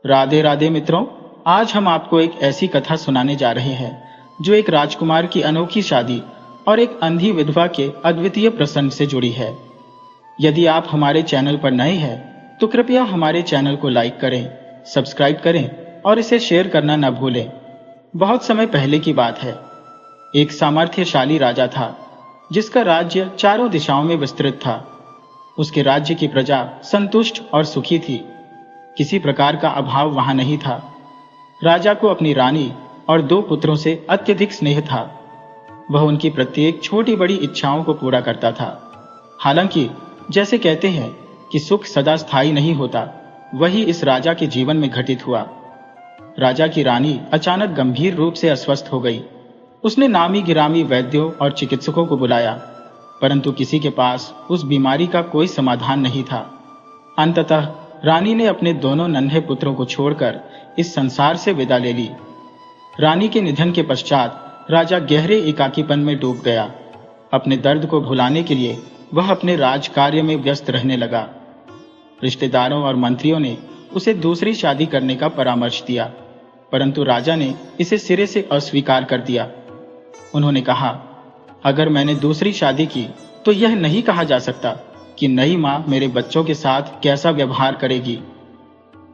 राधे राधे मित्रों, आज हम आपको एक ऐसी कथा सुनाने जा रहे हैं जो एक राजकुमार की अनोखी शादी और एक अंधी विधवा के अद्वितीय प्रसंग से जुड़ी है। यदि आप हमारे चैनल पर नए हैं तो कृपया हमारे चैनल को लाइक करें, सब्सक्राइब करें और इसे शेयर करना न भूलें। बहुत समय पहले की बात है। एक सामर्थ्यशाली राजा था जिसका राज्य चारों दिशाओं में विस्तृत था। उसके राज्य की प्रजा संतुष्ट और सुखी थी। किसी प्रकार का अभाव वहां नहीं था। राजा को अपनी रानी और 2 पुत्रों से अत्यधिक स्नेह था। वह उनकी प्रत्येक छोटी बड़ी इच्छाओं को पूरा करता था। हालांकि जैसे कहते हैं कि सुख सदा स्थायी नहीं होता, वही इस राजा के जीवन में घटित हुआ। राजा की रानी अचानक गंभीर रूप से अस्वस्थ हो गई। उसने नामी गिरामी वैद्यों और चिकित्सकों को बुलाया, परंतु किसी के पास उस बीमारी का कोई समाधान नहीं था। अंततः रानी ने अपने दोनों नन्हे पुत्रों को छोड़कर इस संसार से विदा ले ली। रानी के निधन के पश्चात राजा गहरे एकाकीपन में डूब गया। अपने दर्द को भुलाने के लिए वह अपने राज कार्य में व्यस्त रहने लगा। रिश्तेदारों और मंत्रियों ने उसे दूसरी शादी करने का परामर्श दिया, परंतु राजा ने इसे सिरे से अस्वीकार कर दिया। उन्होंने कहा, अगर मैंने दूसरी शादी की तो यह नहीं कहा जा सकता कि नई मां मेरे बच्चों के साथ कैसा व्यवहार करेगी।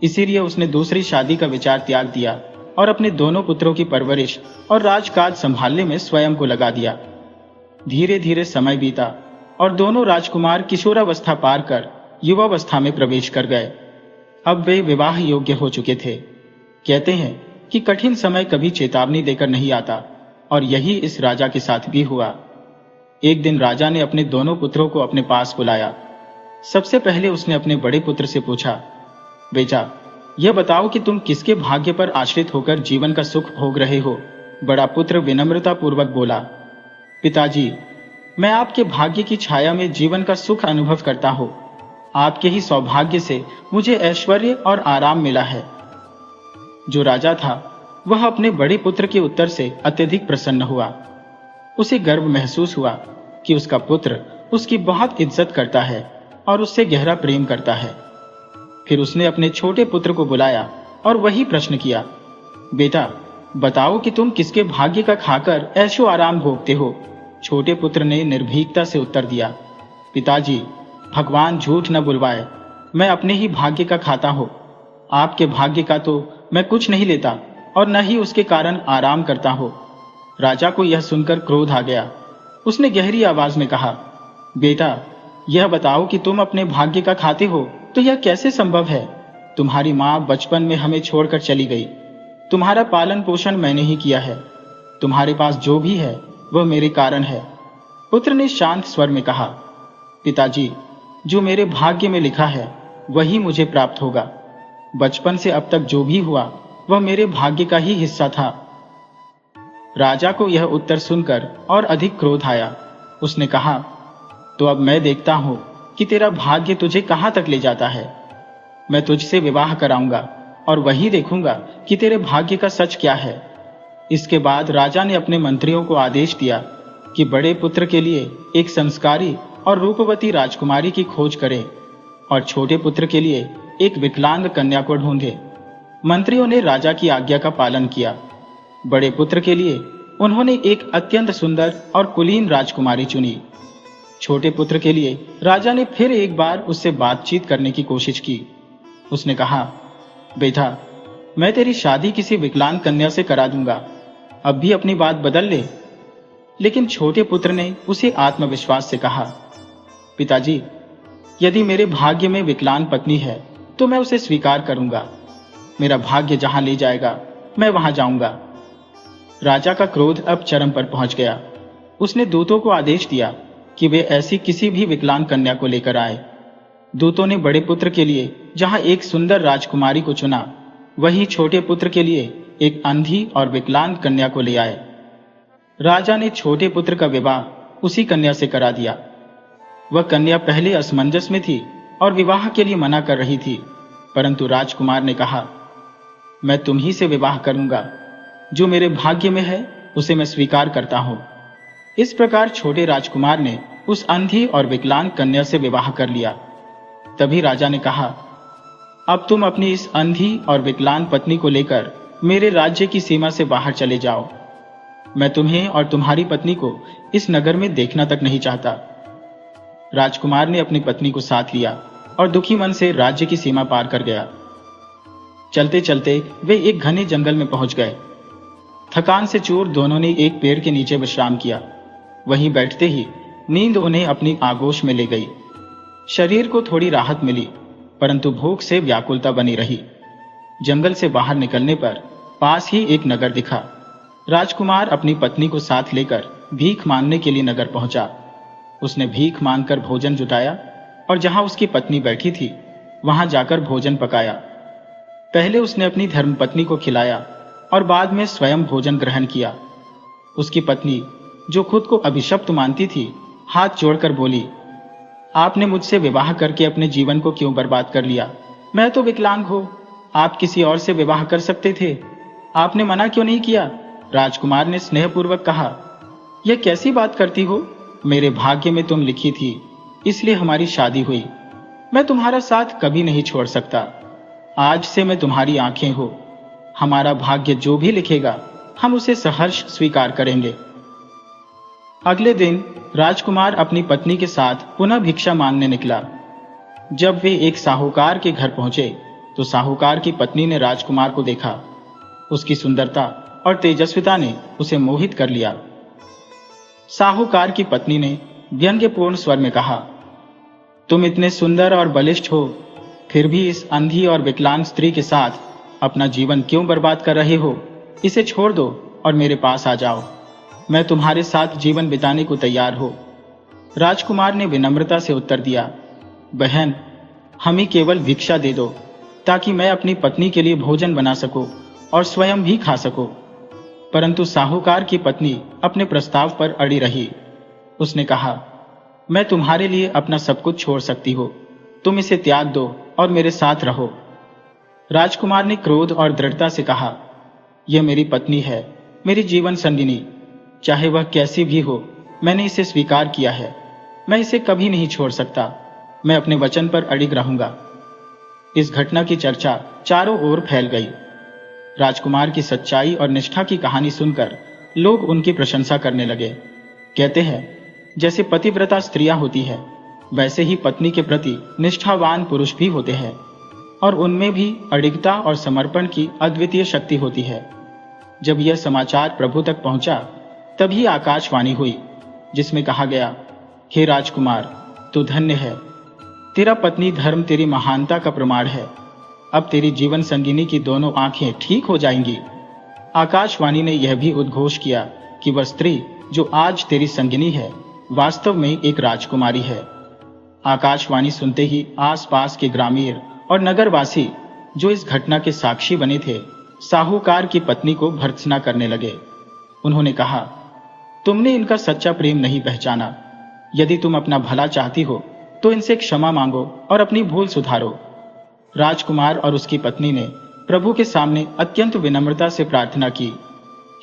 इसीलिए उसने दूसरी शादी का विचार त्याग दिया और अपने दोनों पुत्रों की परवरिश और राजकाज संभालने में स्वयं को लगा दिया। धीरे धीरे समय बीता और दोनों राजकुमार किशोरावस्था पार कर युवावस्था में प्रवेश कर गए। अब वे विवाह योग्य हो चुके थे। कहते हैं कि कठिन समय कभी चेतावनी देकर नहीं आता, और यही इस राजा के साथ भी हुआ। एक दिन राजा ने अपने दोनों पुत्रों को अपने पास बुलाया। सबसे पहले उसने अपने बड़े पुत्र से पूछा, बेटा, यह बताओ कि तुम किसके भाग्य पर आश्रित होकर जीवन का सुख भोग रहे हो। बड़ा पुत्र विनम्रता पूर्वक बोला, पिताजी, मैं आपके भाग्य की छाया में जीवन का सुख अनुभव करता हूं। आपके ही सौभाग्य से मुझे ऐश्वर्य और आराम मिला है। जो राजा था वह अपने बड़े पुत्र के उत्तर से अत्यधिक प्रसन्न हुआ। उसे गर्व महसूस हुआ कि उसका पुत्र उसकी बहुत इज्जत करता है और उससे गहरा प्रेम करता है। फिर उसने अपने छोटे पुत्र को बुलाया और वही प्रश्न किया, बेटा, बताओ कि तुम किसके भाग्य का खाकर ऐशो आराम भोगते हो। छोटे पुत्र ने निर्भीकता से उत्तर दिया, पिताजी, भगवान झूठ न बुलवाए, मैं अपने ही भाग्य का खाता हूं। आपके भाग्य का तो मैं कुछ नहीं लेता और न ही उसके कारण आराम करता हूं। राजा को यह सुनकर क्रोध आ गया। उसने गहरी आवाज में कहा, बेटा, यह बताओ कि तुम अपने भाग्य का खाते हो तो यह कैसे संभव है। तुम्हारी मां बचपन में हमें छोड़कर चली गई। तुम्हारा पालन पोषण मैंने ही किया है। तुम्हारे पास जो भी है वह मेरे कारण है। पुत्र ने शांत स्वर में कहा, पिताजी, जो मेरे भाग्य में लिखा है वही मुझे प्राप्त होगा। बचपन से अब तक जो भी हुआ वह मेरे भाग्य का ही हिस्सा था। राजा को यह उत्तर सुनकर और अधिक क्रोध आया। उसने कहा, तो अब मैं देखता हूं कि तेरा भाग्य तुझे कहां तक ले जाता है। मैं तुझसे विवाह कराऊंगा और वही देखूंगा कि तेरे भाग्य का सच क्या है। इसके बाद राजा ने अपने मंत्रियों को आदेश दिया कि बड़े पुत्र के लिए एक संस्कारी और रूपवती राजकुमारी की खोज करें और छोटे पुत्र के लिए एक विकलांग कन्या को ढूंढे। मंत्रियों ने राजा की आज्ञा का पालन किया। बड़े पुत्र के लिए उन्होंने एक अत्यंत सुंदर और कुलीन राजकुमारी चुनी। छोटे पुत्र के लिए राजा ने फिर एक बार उससे बातचीत करने की कोशिश की। उसने कहा, बेटा, मैं तेरी शादी किसी विकलांग कन्या से करा दूंगा। अब भी अपनी बात बदल ले। लेकिन छोटे पुत्र ने उसे आत्मविश्वास से कहा, पिताजी, यदि मेरे भाग्य में विकलांग पत्नी है तो मैं उसे स्वीकार करूंगा। मेरा भाग्य जहां ले जाएगा मैं वहां जाऊंगा। राजा का क्रोध अब चरम पर पहुंच गया। उसने दूतों को आदेश दिया कि वे ऐसी किसी भी विकलांग कन्या को लेकर आए। दूतों ने बड़े पुत्र के लिए जहां एक सुंदर राजकुमारी को चुना, वहीं छोटे पुत्र के लिए एक अंधी और विकलांग कन्या को ले आए। राजा ने छोटे पुत्र का विवाह उसी कन्या से करा दिया। वह कन्या पहले असमंजस में थी और विवाह के लिए मना कर रही थी, परंतु राजकुमार ने कहा, मैं तुम ही से विवाह करूंगा। जो मेरे भाग्य में है उसे मैं स्वीकार करता हूं। इस प्रकार छोटे राजकुमार ने उस अंधी और विकलांग कन्या से विवाह कर लिया। तभी राजा ने कहा, अब तुम अपनी इस अंधी और विकलांग पत्नी को लेकर मेरे राज्य की सीमा से बाहर चले जाओ। मैं तुम्हें और तुम्हारी पत्नी को इस नगर में देखना तक नहीं चाहता। राजकुमार ने अपनी पत्नी को साथ लिया और दुखी मन से राज्य की सीमा पार कर गया। चलते चलते वे एक घने जंगल में पहुंच गए। थकान से चूर दोनों ने एक पेड़ के नीचे विश्राम किया। वहीं बैठते ही नींद उन्हें अपनी आगोश में ले गई। शरीर को थोड़ी राहत मिली, परंतु भूख से व्याकुलता बनी रही। जंगल से बाहर निकलने पर पास ही एक नगर दिखा। राजकुमार अपनी पत्नी को साथ लेकर भीख मांगने के लिए नगर पहुंचा। उसने भीख मांगकर भोजन जुटाया और जहां उसकी पत्नी बैठी थी वहां जाकर भोजन पकाया। पहले उसने अपनी धर्मपत्नी को खिलाया और बाद में स्वयं भोजन ग्रहण किया। उसकी पत्नी, जो खुद को अभिशप्त मानती थी, हाथ जोड़कर बोली, आपने मुझसे विवाह करके अपने जीवन को क्यों बर्बाद कर लिया? मैं तो विकलांग हूं, आप किसी और से विवाह कर सकते थे, आपने मना क्यों नहीं किया? राजकुमार ने स्नेहपूर्वक कहा, यह कैसी बात करती हो? मेरे भाग्य में तुम लिखी थी, इसलिए हमारी शादी हुई। मैं तुम्हारा साथ कभी नहीं छोड़ सकता। आज से मैं तुम्हारी आंखें हो। हमारा भाग्य जो भी लिखेगा हम उसे सहर्ष स्वीकार करेंगे। अगले दिन राजकुमार अपनी पत्नी के साथ पुनः भिक्षा मांगने निकला। जब वे एक साहूकार के घर पहुंचे तो साहूकार की पत्नी ने राजकुमार को देखा। उसकी सुंदरता और तेजस्विता ने उसे मोहित कर लिया। साहूकार की पत्नी ने व्यंग्यपूर्ण स्वर में कहा, तुम इतने सुंदर और बलिष्ठ हो, फिर भी इस अंधी और विकलांग स्त्री के साथ अपना जीवन क्यों बर्बाद कर रहे हो? इसे छोड़ दो और मेरे पास आ जाओ। मैं तुम्हारे साथ जीवन बिताने को तैयार हो। राजकुमार ने विनम्रता से उत्तर दिया, बहन, हमें केवल भिक्षा दे दो ताकि मैं अपनी पत्नी के लिए भोजन बना सकूं और स्वयं भी खा सकूं। परंतु साहूकार की पत्नी अपने प्रस्ताव पर अड़ी रही। उसने कहा, मैं तुम्हारे लिए अपना सब कुछ छोड़ सकती हूं, तुम इसे त्याग दो और मेरे साथ रहो। राजकुमार ने क्रोध और दृढ़ता से कहा, यह मेरी पत्नी है, मेरी जीवन संगिनी, चाहे वह कैसी भी हो, मैंने इसे स्वीकार किया है। मैं इसे कभी नहीं छोड़ सकता। मैं अपने वचन पर अडिग रहूंगा। इस घटना की चर्चा चारों ओर फैल गई। राजकुमार की सच्चाई और निष्ठा की कहानी सुनकर लोग उनकी प्रशंसा करने लगे। कहते हैं, जैसे पतिव्रता स्त्रियां होती है, वैसे ही पत्नी के प्रति निष्ठावान पुरुष भी होते हैं और उनमें भी अडिगता और समर्पण की अद्वितीय शक्ति होती है। जब यह समाचार प्रभु तक पहुंचा, तभी आकाशवाणी हुई जिसमें कहा गया, हे राजकुमार, तू धन्य है। तेरा पत्नी धर्म तेरी महानता का प्रमाण है। अब तेरी जीवन संगिनी की दोनों आंखें ठीक हो जाएंगी। आकाशवाणी ने यह भी उद्घोष किया कि वह स्त्री जो आज तेरी संगिनी है, वास्तव में एक राजकुमारी है। आकाशवाणी सुनते ही आसपास के ग्रामीण और नगरवासी जो इस घटना के साक्षी बने थे, साहूकार की पत्नी को भर्त्सना करने लगे। उन्होंने कहा, तुमने इनका सच्चा प्रेम नहीं पहचाना। यदि तुम अपना भला चाहती हो तो इनसे क्षमा मांगो और अपनी भूल सुधारो। राजकुमार और उसकी पत्नी ने प्रभु के सामने अत्यंत विनम्रता से प्रार्थना की,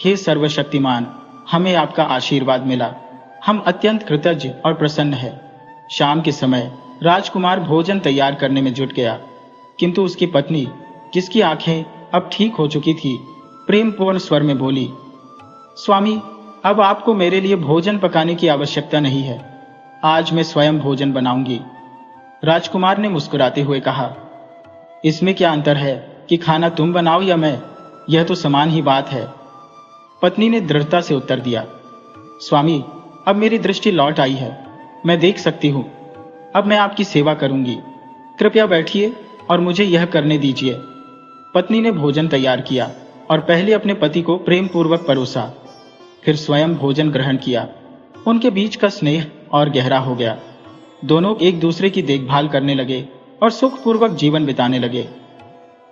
हे सर्वशक्तिमान, हमें आपका आशीर्वाद मिला। हम अत्यंत कृतज्ञ और प्रसन्न हैं। शाम के समय राजकुमार भोजन तैयार करने में जुट गया, किंतु उसकी पत्नी, जिसकी आंखें अब ठीक हो चुकी थी, प्रेमपूर्ण स्वर में बोली, स्वामी, अब आपको मेरे लिए भोजन पकाने की आवश्यकता नहीं है। आज मैं स्वयं भोजन बनाऊंगी। राजकुमार ने मुस्कुराते हुए कहा, इसमें क्या अंतर है कि खाना तुम बनाओ या मैं? यह तो समान ही बात है। पत्नी ने दृढ़ता से उत्तर दिया, स्वामी, अब मेरी दृष्टि लौट आई है। मैं देख सकती हूं। अब मैं आपकी सेवा करूंगी। कृपया बैठिए और मुझे यह करने दीजिए। पत्नी ने भोजन तैयार किया और पहले अपने पति को प्रेम पूर्वक परोसा, फिर स्वयं भोजन ग्रहण किया। उनके बीच का स्नेह और गहरा हो गया। दोनों एक दूसरे की देखभाल करने लगे और सुखपूर्वक जीवन बिताने लगे।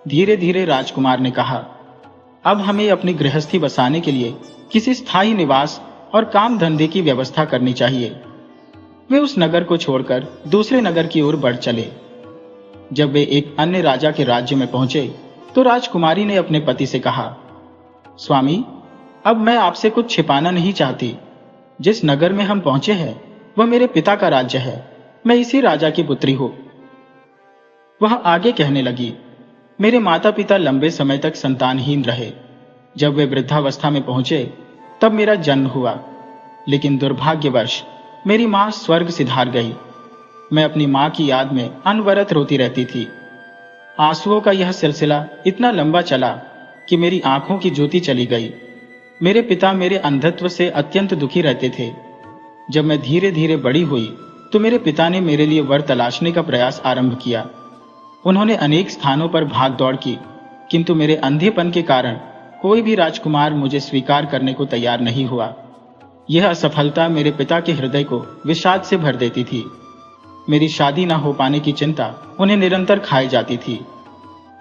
धीरे धीरे राजकुमार ने कहा, अब हमें अपनी गृहस्थी बसाने के लिए किसी स्थायी निवास और काम धंधे की व्यवस्था करनी चाहिए। वे उस नगर को छोड़कर दूसरे नगर की ओर बढ़ चले। जब वे एक अन्य राजा के राज्य में पहुंचे तो राजकुमारी ने अपने पति से कहा, स्वामी, अब मैं आपसे कुछ छिपाना नहीं चाहती। जिस नगर में हम पहुंचे हैं वह मेरे पिता का राज्य है। मैं इसी राजा की पुत्री हूं। वह आगे कहने लगी, मेरे माता पिता लंबे समय तक संतानहीन रहे। जब वे वृद्धावस्था में पहुंचे तब मेरा जन्म हुआ, लेकिन दुर्भाग्यवश मेरी मां स्वर्ग सिधार गई। मैं अपनी मां की याद में अनवरत रोती रहती थी। आंसुओं का यह सिलसिला इतना लंबा चला कि मेरी आंखों की ज्योति चली गई। मेरे पिता मेरे अंधत्व से अत्यंत दुखी रहते थे। जब मैं धीरे धीरे बड़ी हुई तो मेरे पिता ने मेरे लिए वर तलाशने का प्रयास आरंभ किया। उन्होंने अनेक स्थानों पर भाग दौड़ की, किंतु मेरे अंधेपन के कारण कोई भी राजकुमार मुझे स्वीकार करने को तैयार नहीं हुआ। यह असफलता मेरे पिता के हृदय को विषाद से भर देती थी। मेरी शादी न हो पाने की चिंता उन्हें निरंतर खाई जाती थी।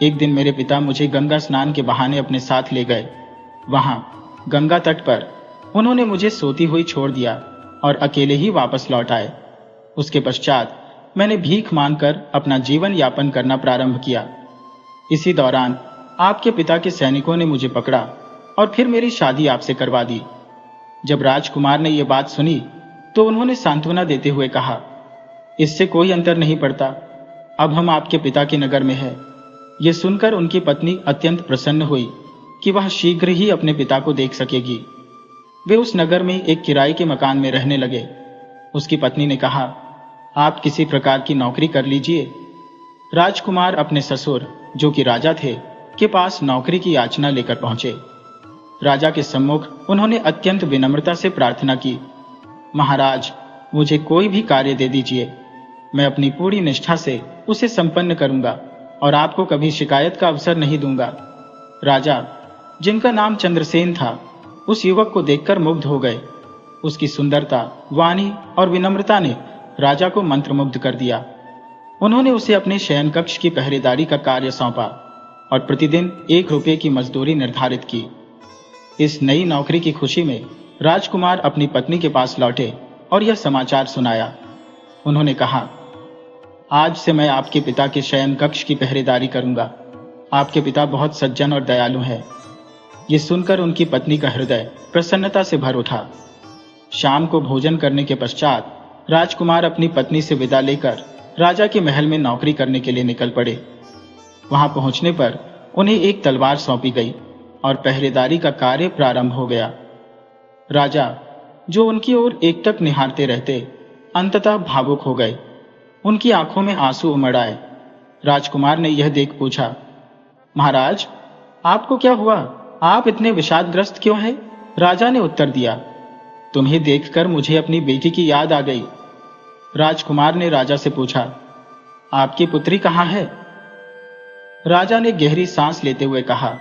एक दिन मेरे पिता मुझे गंगा स्नान के बहाने अपने साथ ले गए। वहां गंगा तट पर उन्होंने मुझे सोती हुई छोड़ दिया और अकेले ही वापस लौट आए। उसके पश्चात मैंने भीख मांगकर अपना जीवन यापन करना प्रारंभ किया। इसी दौरान आपके पिता के सैनिकों ने मुझे पकड़ा और फिर मेरी शादी आपसे करवा दी। जब राजकुमार ने यह बात सुनी तो उन्होंने सांत्वना देते हुए कहा, इससे कोई अंतर नहीं पड़ता, अब हम आपके पिता के नगर में हैं। यह सुनकर उनकी पत्नी अत्यंत प्रसन्न हुई कि वह शीघ्र ही अपने पिता को देख सकेगी। वे उस नगर में एक किराए के मकान में रहने लगे। उसकी पत्नी ने कहा, आप किसी प्रकार की नौकरी कर लीजिए। राजकुमार अपने ससुर, जो कि राजा थे, के पास नौकरी की याचना लेकर पहुंचे। राजा के सम्मुख उन्होंने अत्यंत विनम्रता से प्रार्थना की, महाराज, मुझे कोई भी कार्य दे दीजिए, मैं अपनी पूरी निष्ठा से उसे संपन्न करूंगा और आपको कभी शिकायत का अवसर नहीं दूंगा। राजा, जिनका नाम चंद्रसेन था, उस युवक को देखकर मुग्ध हो गए। उसकी सुंदरता, वाणी और विनम्रता ने राजा को मंत्रमुग्ध कर दिया। उन्होंने उसे अपने शयन कक्ष की पहरेदारी का कार्य सौंपा और प्रतिदिन 1 रुपये की मजदूरी निर्धारित की। इस नई नौकरी की खुशी में राजकुमार अपनी पत्नी के पास लौटे और यह समाचार सुनाया। उन्होंने कहा, आज से मैं आपके पिता के शयन कक्ष की पहरेदारी करूंगा। आपके पिता बहुत सज्जन और दयालु हैं। ये सुनकर उनकी पत्नी का हृदय प्रसन्नता से भर उठा। शाम को भोजन करने के पश्चात राजकुमार अपनी पत्नी से विदा लेकर राजा के महल में नौकरी करने के लिए निकल पड़े। वहां पहुंचने पर उन्हें एक तलवार सौंपी गई और पहरेदारी का कार्य प्रारंभ हो गया। राजा, जो उनकी ओर एकटक निहारते रहते, अंततः भावुक हो गए। उनकी आंखों में आंसू उमड़ आए। राजकुमार ने यह देख पूछा, महाराज, आपको क्या हुआ? आप इतने विषादग्रस्त क्यों हैं? राजा ने उत्तर दिया, तुम्हें देखकर मुझे अपनी बेटी की याद आ गई। राजकुमार ने राजा से पूछा, आपकी पुत्री कहाँ है? राजा ने गहरी सांस लेते हुए कहा,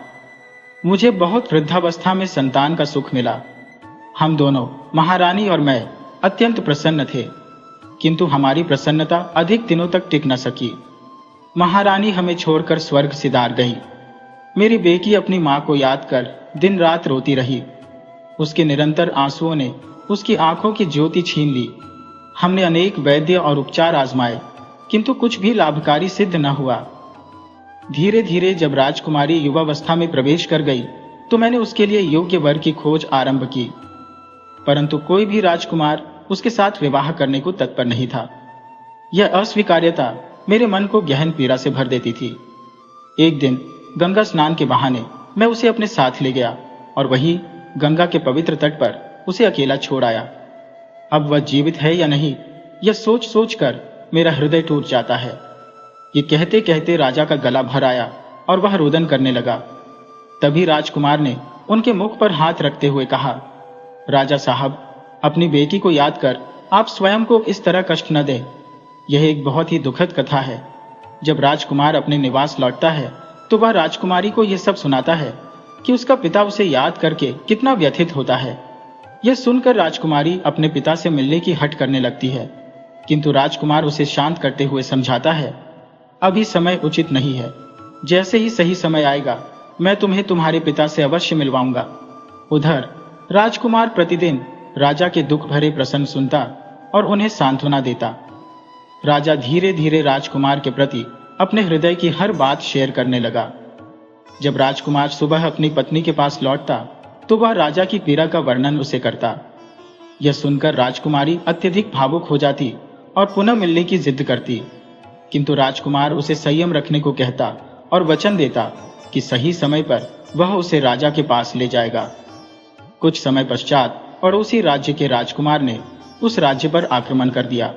मुझे बहुत वृद्धावस्था में संतान का सुख मिला। हम दोनों, महारानी और मैं, अत्यंत प्रसन्न थे, किंतु हमारी प्रसन्नता अधिक दिनों तक टिक न सकी। महारानी हमें छोड़कर स्वर्ग सिधार गई। मेरी बेटी अपनी मां को याद कर दिन रात रोती रही। उसके निरंतर आंसुओं ने उसकी आंखों की ज्योति छीन ली। हमने अनेक वैद्य और उपचार आजमाए, किंतु कुछ भी लाभकारी सिद्ध न हुआ। धीरे धीरे जब राजकुमारी युवावस्था में प्रवेश कर गई तो मैंने उसके लिए योग्य वर की खोज आरंभ की, परंतु कोई भी राजकुमार उसके साथ विवाह करने को तत्पर नहीं था। यह अस्वीकार्यता मेरे मन को गहन पीड़ा से भर देती थी। एक दिन गंगा स्नान के बहाने मैं उसे अपने साथ ले गया और वहीं गंगा के पवित्र तट पर उसे अकेला छोड़ आया। अब वह जीवित है या नहीं, यह सोच सोच कर मेरा हृदय टूट जाता है। ये कहते कहते राजा का गला भर आया और वह रोदन करने लगा। तभी राजकुमार ने उनके मुख पर हाथ रखते हुए कहा, राजा साहब, अपनी बेटी को याद कर आप स्वयं को इस तरह कष्ट न दें। यह एक बहुत ही दुखद कथा है। जब राजकुमार अपने निवास लौटता है तो वह राजकुमारी को यह सब सुनाता है कि उसका पिता उसे याद करके कितना व्यथित होता है। यह सुनकर राजकुमारी अपने पिता से मिलने की हट करने लगती है, किंतु राजकुमार उसे शांत करते हुए समझाता है, अभी समय उचित नहीं है, जैसे ही सही समय आएगा मैं तुम्हें तुम्हारे पिता से अवश्य मिलवाऊंगा। उधर राजकुमार प्रतिदिन राजा के दुख भरे प्रसंग सुनता और उन्हें सांत्वना देता। राजा धीरे धीरे राजकुमार के प्रति अपने हृदय की हर बात शेयर करने लगा। जब राजकुमार सुबह अपनी पत्नी के पास लौटता तो वह राजा की पीड़ा का वर्णन उसे करता। यह सुनकर राजकुमारी अत्यधिक भावुक हो जाती और पुनः मिलने की जिद करती, किंतु राजकुमार उसे संयम रखने को कहता और वचन देता कि सही समय पर वह उसे राजा के पास ले जाएगा। कुछ समय पश्चात पड़ोसी राज्य के राजकुमार ने उस राज्य पर आक्रमण कर दिया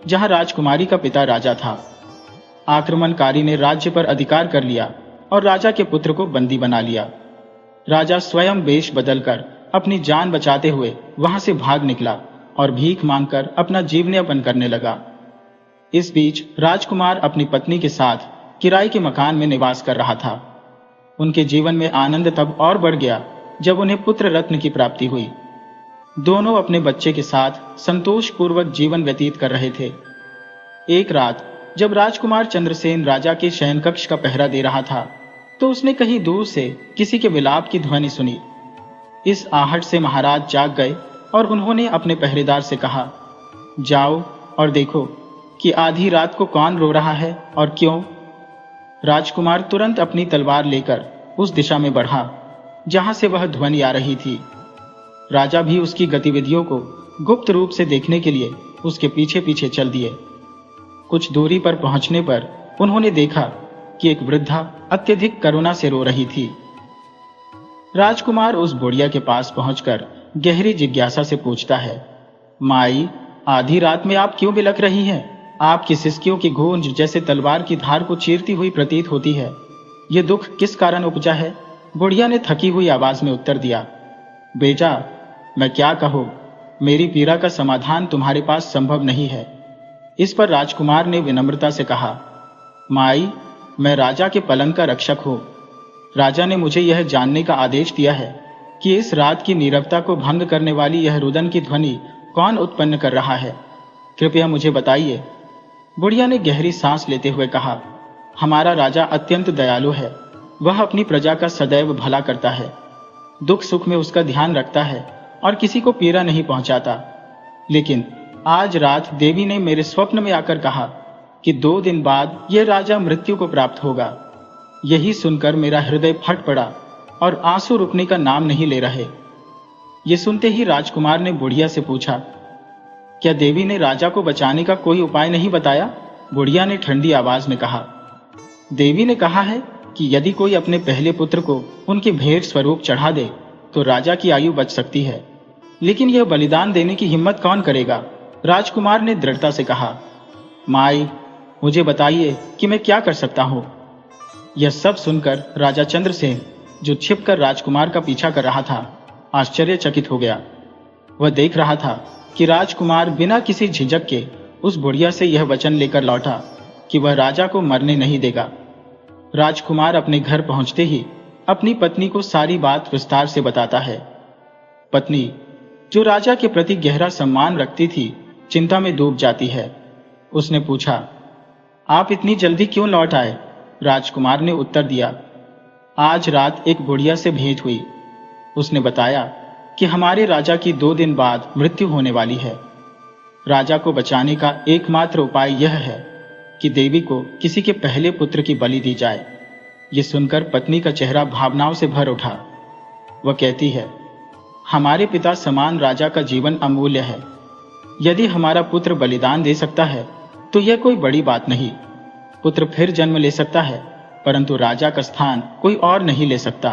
जहां राजकुमारी का पिता राजा था। आक्रमणकारी ने राज्य पर अधिकार कर लिया और राजा के पुत्र को बंदी बना लिया। राजा स्वयं वेश बदलकर अपनी जान बचाते हुए वहां से भाग निकला और भीख मांगकर अपना जीवनयापन करने लगा। इस बीच राजकुमार अपनी पत्नी के साथ किराए के मकान में निवास कर रहा था। उनके जीवन में आनंद तब और बढ़ गया जब उन्हें पुत्र रत्न की प्राप्ति हुई। दोनों अपने बच्चे के साथ संतोषपूर्वक जीवन व्यतीत कर रहे थे। एक रात जब राजकुमार चंद्रसेन राजा के शयन कक्ष का पहरा दे रहा था तो उसने कहीं दूर से किसी के विलाप की ध्वनि सुनी। इस आहट से महाराज जाग गए और उन्होंने अपने पहरेदार से कहा, जाओ और देखो कि आधी रात को कौन रो रहा है और क्यों। राजकुमार तुरंत अपनी तलवार लेकर उस दिशा में बढ़ा जहां से वह ध्वनि आ रही थी। राजा भी उसकी गतिविधियों को गुप्त रूप से देखने के लिए उसके पीछे पीछे चल दिए। कुछ दूरी पर पहुंचने पर उन्होंने देखा कि एक वृद्धा अत्यधिक करुणा से रो रही थी। राजकुमार उस बुढ़िया के पास पहुंचकर गहरी जिज्ञासा से पूछता है, माई, आधी रात में आप क्यों बिलख रही हैं? आपकी सिसकियों की गूंज जैसे तलवार की धार को चीरती हुई प्रतीत होती है। ये दुख किस कारण उपजा है? बुढ़िया ने थकी हुई आवाज में उत्तर दिया, बेटा, मैं क्या कहूं, मेरी पीड़ा का समाधान तुम्हारे पास संभव नहीं है। इस पर राजकुमार ने विनम्रता से कहा, माई, मैं राजा के पलंग का रक्षक हूं। राजा ने मुझे यह जानने का आदेश दिया है कि इस रात की नीरवता को भंग करने वाली यह रुदन की ध्वनि कौन उत्पन्न कर रहा है? कृपया मुझे बताइए। बुढ़िया ने गहरी सांस लेते हुए कहा, हमारा राजा अत्यंत दयालु है। वह अपनी प्रजा का सदैव भला करता है, दुख सुख में उसका ध्यान रखता है और किसी को पीड़ा नहीं पहुंचाता। लेकिन आज रात देवी ने मेरे स्वप्न में आकर कहा कि 2 दिन बाद यह राजा मृत्यु को प्राप्त होगा। यही सुनकर मेरा हृदय फट पड़ा और आंसू रुकने का नाम नहीं ले रहे। ये सुनते ही राजकुमार ने बुढ़िया से पूछा, क्या देवी ने राजा को बचाने का कोई उपाय नहीं बताया? बुढ़िया ने ठंडी आवाज में कहा, देवी ने कहा है कि यदि कोई अपने पहले पुत्र को उनके भेंट स्वरूप चढ़ा दे तो राजा की आयु बच सकती है। लेकिन यह बलिदान देने की हिम्मत कौन करेगा? राजकुमार ने दृढ़ता से कहा, माई, मुझे बताइए कि मैं क्या कर सकता हूं। यह सब सुनकर राजा चंद्रसेन, जो छिपकर राजकुमार का पीछा कर रहा था, आश्चर्यचकित हो गया। वह देख रहा था कि राजकुमार बिना किसी झिझक के उस बुढ़िया से यह वचन लेकर लौटा कि वह राजा को मरने नहीं देगा। राजकुमार अपने घर पहुंचते ही अपनी पत्नी को सारी बात विस्तार से बताता है। पत्नी, जो राजा के प्रति गहरा सम्मान रखती थी, चिंता में डूब जाती है। उसने पूछा, आप इतनी जल्दी क्यों लौट आए? राजकुमार ने उत्तर दिया, आज रात एक बुढ़िया से भेंट हुई। उसने बताया कि हमारे राजा की 2 दिन बाद मृत्यु होने वाली है। राजा को बचाने का एकमात्र उपाय यह है कि देवी को किसी के पहले पुत्र की बलि दी जाए। ये सुनकर पत्नी का चेहरा भावनाओं से भर उठा। वह कहती है, हमारे पिता समान राजा का जीवन अमूल्य है। यदि हमारा पुत्र बलिदान दे सकता है तो यह कोई बड़ी बात नहीं। पुत्र फिर जन्म ले सकता है, परंतु राजा का स्थान कोई और नहीं ले सकता।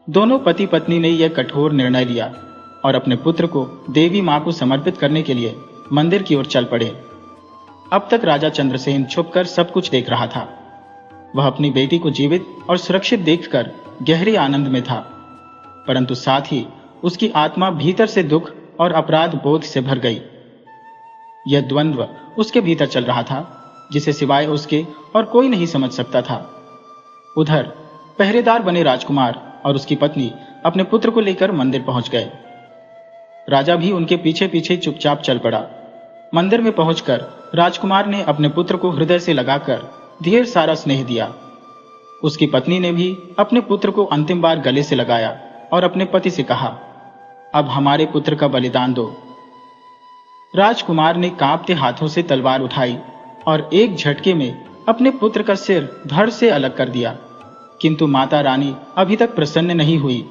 दोनों पति पत्नी ने यह कठोर निर्णय लिया और अपने पुत्र को देवी मां को समर्पित करने के लिए मंदिर की ओर चल पड़े। अब तक राजा चंद्रसेन छुपकर सब कुछ देख रहा था। वह अपनी बेटी को जीवित और सुरक्षित देखकर गहरे आनंद में था, परंतु साथ ही उसकी आत्मा भीतर से दुख और अपराध बोध से भर गई। यह द्वंद्व उसके भीतर चल रहा था, जिसे सिवाय उसके और कोई नहीं समझ सकता था। उधर पहरेदार बने राजकुमार और उसकी पत्नी अपने पुत्र को लेकर मंदिर पहुंच गए। राजा भी उनके पीछे पीछे चुपचाप चल पड़ा। मंदिर में पहुंचकर राजकुमार ने अपने पुत्र को हृदय से लगाकर ढेर सारा स्नेह दिया। उसकी पत्नी ने भी अपने पुत्र को अंतिम बार गले से लगाया और अपने पति से कहा, अब हमारे पुत्र का बलिदान दो। राजकुमार ने कांपते हाथों से तलवार उठाई और एक झटके में अपने पुत्र का सिर धड़ से अलग कर दिया। किंतु माता रानी अभी तक प्रसन्न नहीं हुई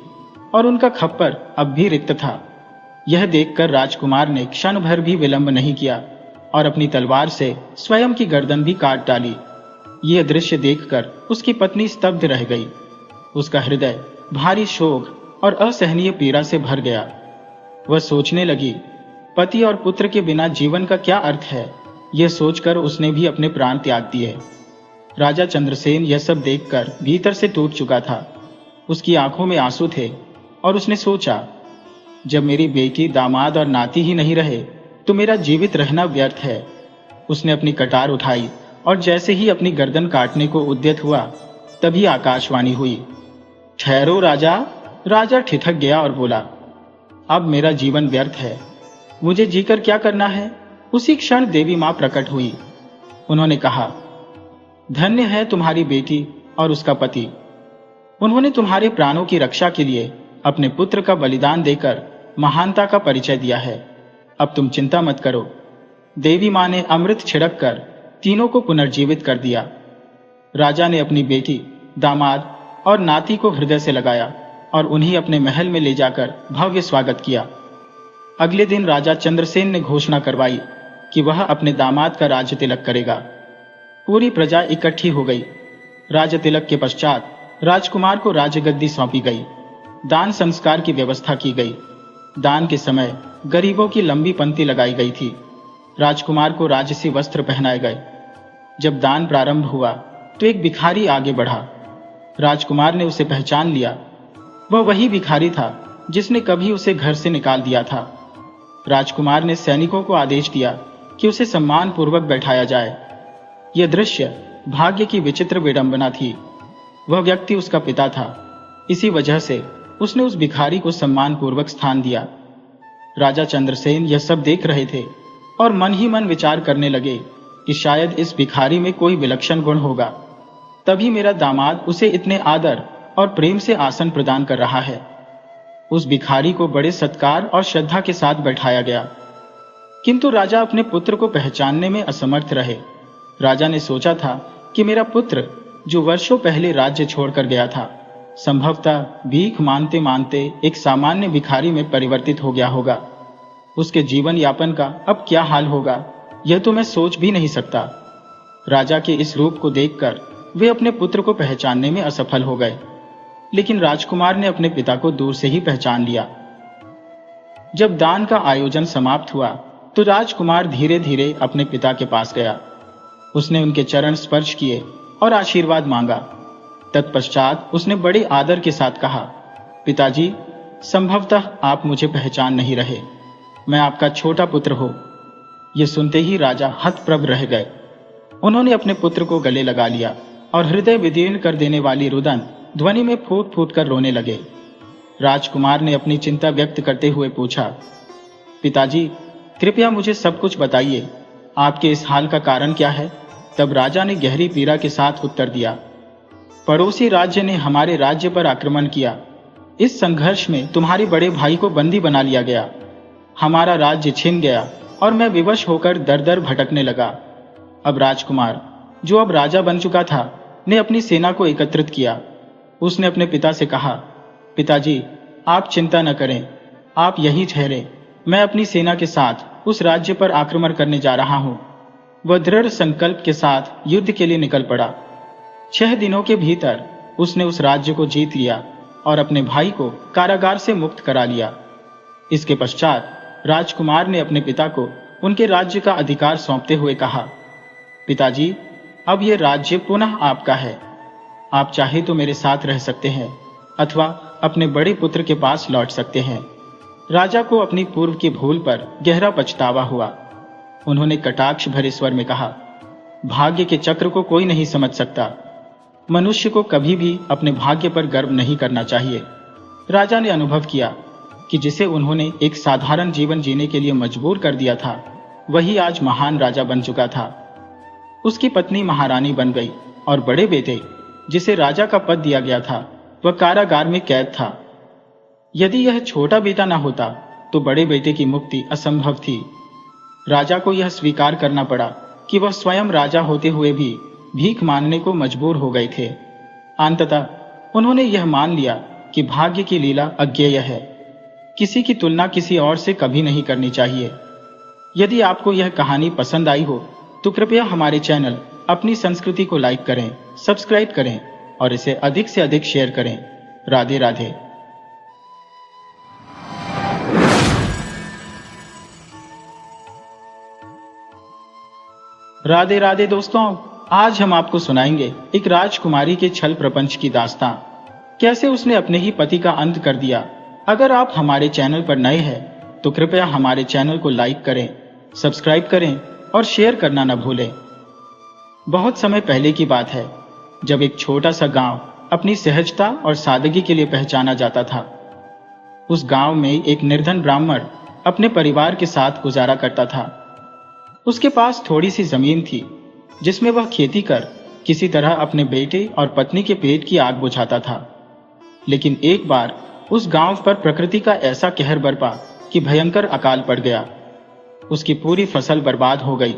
और उनका खप्पर अब भी रिक्त था। यह देखकर राजकुमार ने क्षण भर भी विलंब नहीं किया और अपनी तलवार से स्वयं की गर्दन भी काट डाली। यह दृश्य देखकर उसकी पत्नी स्तब्ध रह गई। उसका हृदय भारी शोक और असहनीय पीड़ा से भर गया। वह सोचने लगी, पति और पुत्र के बिना जीवन का क्या अर्थ है। यह सोचकर उसने भी अपने प्राण त्याग दिए। राजा चंद्रसेन यह सब देखकर भीतर से टूट चुका था। उसकी आंखों में आंसू थे और उसने सोचा, जब मेरी बेटी, दामाद और नाती ही नहीं रहे तो मेरा जीवित रहना व्यर्थ है। उसने अपनी कटार उठाई और जैसे ही अपनी गर्दन काटने को उद्यत हुआ, तभी आकाशवाणी हुई। ठहरो राजा। राजा ठिठक गया और बोला, अब मेरा जीवन व्यर्थ है, मुझे जीकर क्या करना है। उसी क्षण देवी मां प्रकट हुई। उन्होंने कहा, धन्य है तुम्हारी बेटी और उसका पति। उन्होंने तुम्हारे प्राणों की रक्षा के लिए अपने पुत्र का बलिदान देकर महानता का परिचय दिया है। अब तुम चिंता मत करो। देवी मां ने अमृत छिड़क कर तीनों को पुनर्जीवित कर दिया। राजा ने अपनी बेटी, दामाद और नाती को हृदय से लगाया और उन्हें अपने महल में ले जाकर भव्य स्वागत किया। अगले दिन राजा चंद्रसेन ने घोषणा करवाई कि वह अपने दामाद का राज तिलक करेगा। पूरी प्रजा इकट्ठी हो गई। राज तिलक के पश्चात राजकुमार को राजगद्दी सौंपी गई। दान संस्कार की व्यवस्था की गई। दान के समय गरीबों की लंबी पंक्ति लगाई गई थी। राजकुमार को राजसी वस्त्र पहनाए गए। जब दान प्रारंभ हुआ तो एक भिखारी आगे बढ़ा। राजकुमार ने उसे पहचान लिया। वह वही भिखारी था जिसने कभी उसे घर से निकाल दिया था। राजकुमार ने सैनिकों को आदेश दिया कि उसे सम्मान पूर्वक बैठाया जाए। यह दृश्य भाग्य की विचित्र विडंबना थी। वह व्यक्ति उसका पिता था। इसी वजह से उसने उस भिखारी को सम्मान पूर्वक स्थान दिया। राजा चंद्रसेन यह सब देख रहे थे और मन ही मन विचार करने लगे कि शायद इस भिखारी में कोई विलक्षण गुण होगा, तभी मेरा दामाद उसे इतने आदर और प्रेम से आसन प्रदान कर रहा है। उस भिखारी को बड़े सत्कार और श्रद्धा के साथ बैठाया गया, किंतु राजा अपने पुत्र को पहचानने में असमर्थ रहे। राजा ने सोचा था कि मेरा पुत्र, जो वर्षों पहले राज्य छोड़कर गया था, संभवतः भीख मांगते मांगते एक सामान्य भिखारी में परिवर्तित हो गया होगा। उसके जीवन यापन का अब क्या हाल होगा, यह तो मैं सोच भी नहीं सकता। राजा के इस रूप को देखकर वे अपने पुत्र को पहचानने में असफल हो गए, लेकिन राजकुमार ने अपने पिता को दूर से ही पहचान लिया। जब दान का आयोजन समाप्त हुआ तो राजकुमार धीरे धीरे अपने पिता के पास गया। उसने उनके चरण स्पर्श किए और आशीर्वाद मांगा। तत्पश्चात उसने बड़े आदर के साथ कहा, पिताजी, संभवतः आप मुझे पहचान नहीं रहे। मैं आपका छोटा पुत्र हूं। यह सुनते ही राजा हतप्रभ रह गए। उन्होंने अपने पुत्र को गले लगा लिया और हृदय विदीर्ण कर देने वाली रुदन ध्वनि में फूट फूट कर रोने लगे। राजकुमार ने अपनी चिंता व्यक्त करते हुए पूछा, पिताजी, कृपया मुझे सब कुछ बताइए। आपके इस हाल का कारण क्या है? तब राजा ने गहरी पीड़ा के साथ उत्तर दिया, पड़ोसी राज्य ने हमारे राज्य पर आक्रमण किया। इस संघर्ष में तुम्हारे बड़े भाई को बंदी बना लिया गया। हमारा राज्य छिन गया और मैं विवश होकर दर दर भटकने लगा। अब राजकुमार, जो अब राजा बन चुका था, ने अपनी सेना को एकत्रित किया। उसने अपने पिता से कहा, पिताजी, आप चिंता न करें, आप यहीं ठहरे। मैं अपनी सेना के साथ उस राज्य पर आक्रमण करने जा रहा हूं। वह दृढ़ संकल्प के साथ युद्ध के लिए निकल पड़ा। 6 दिनों के भीतर उसने उस राज्य को जीत लिया और अपने भाई को कारागार से मुक्त करा लिया। इसके पश्चात राजकुमार ने अपने पिता को उनके राज्य का अधिकार सौंपते हुए कहा, पिताजी, अब यह राज्य पुनः आपका है। आप चाहे तो मेरे साथ रह सकते हैं अथवा अपने बड़े पुत्र के पास लौट सकते हैं। राजा को अपनी पूर्व की भूल पर गहरा पछतावा हुआ। उन्होंने कटाक्ष भरे स्वर में कहा, भाग्य के चक्र को कोई नहीं समझ सकता। मनुष्य को कभी भी अपने भाग्य पर गर्व नहीं करना चाहिए। राजा ने अनुभव किया कि जिसे उन्होंने एक साधारण जीवन जीने के लिए मजबूर कर दिया था, वही आज महान राजा बन चुका था। उसकी पत्नी महारानी बन गई और बड़े बेटे, जिसे राजा का पद दिया गया था, वह कारागार में कैद था। यदि यह छोटा बेटा न होता तो बड़े बेटे की मुक्ति असंभव थी। राजा को यह स्वीकार करना पड़ा कि वह स्वयं राजा होते हुए भी भीख मांगने को मजबूर हो गए थे। अंततः उन्होंने यह मान लिया कि भाग्य की लीला अज्ञेय है। किसी की तुलना किसी और से कभी नहीं करनी चाहिए। यदि आपको यह कहानी पसंद आई हो तो कृपया हमारे चैनल अपनी संस्कृति को लाइक करें, सब्सक्राइब करें और इसे अधिक से अधिक शेयर करें। राधे राधे। राधे राधे दोस्तों, आज हम आपको सुनाएंगे एक राजकुमारी के छल प्रपंच की दास्तां, कैसे उसने अपने ही पति का अंत कर दिया। अगर आप हमारे चैनल पर नए हैं तो कृपया हमारे चैनल को लाइक करें, सब्सक्राइब करें और शेयर करना न भूलें। बहुत समय पहले की बात है, जब एक छोटा सा गांव अपनी सहजता और सादगी के लिए पहचाना जाता था। उस गांव में एक निर्धन ब्राह्मण अपने परिवार के साथ गुजारा करता था। उसके पास थोड़ी सी जमीन थी, जिसमें वह खेती कर किसी तरह अपने बेटे और पत्नी के पेट की आग बुझाता था। लेकिन एक बार उस गांव पर प्रकृति का ऐसा कहर बरपा कि भयंकर अकाल पड़ गया। उसकी पूरी फसल बर्बाद हो गई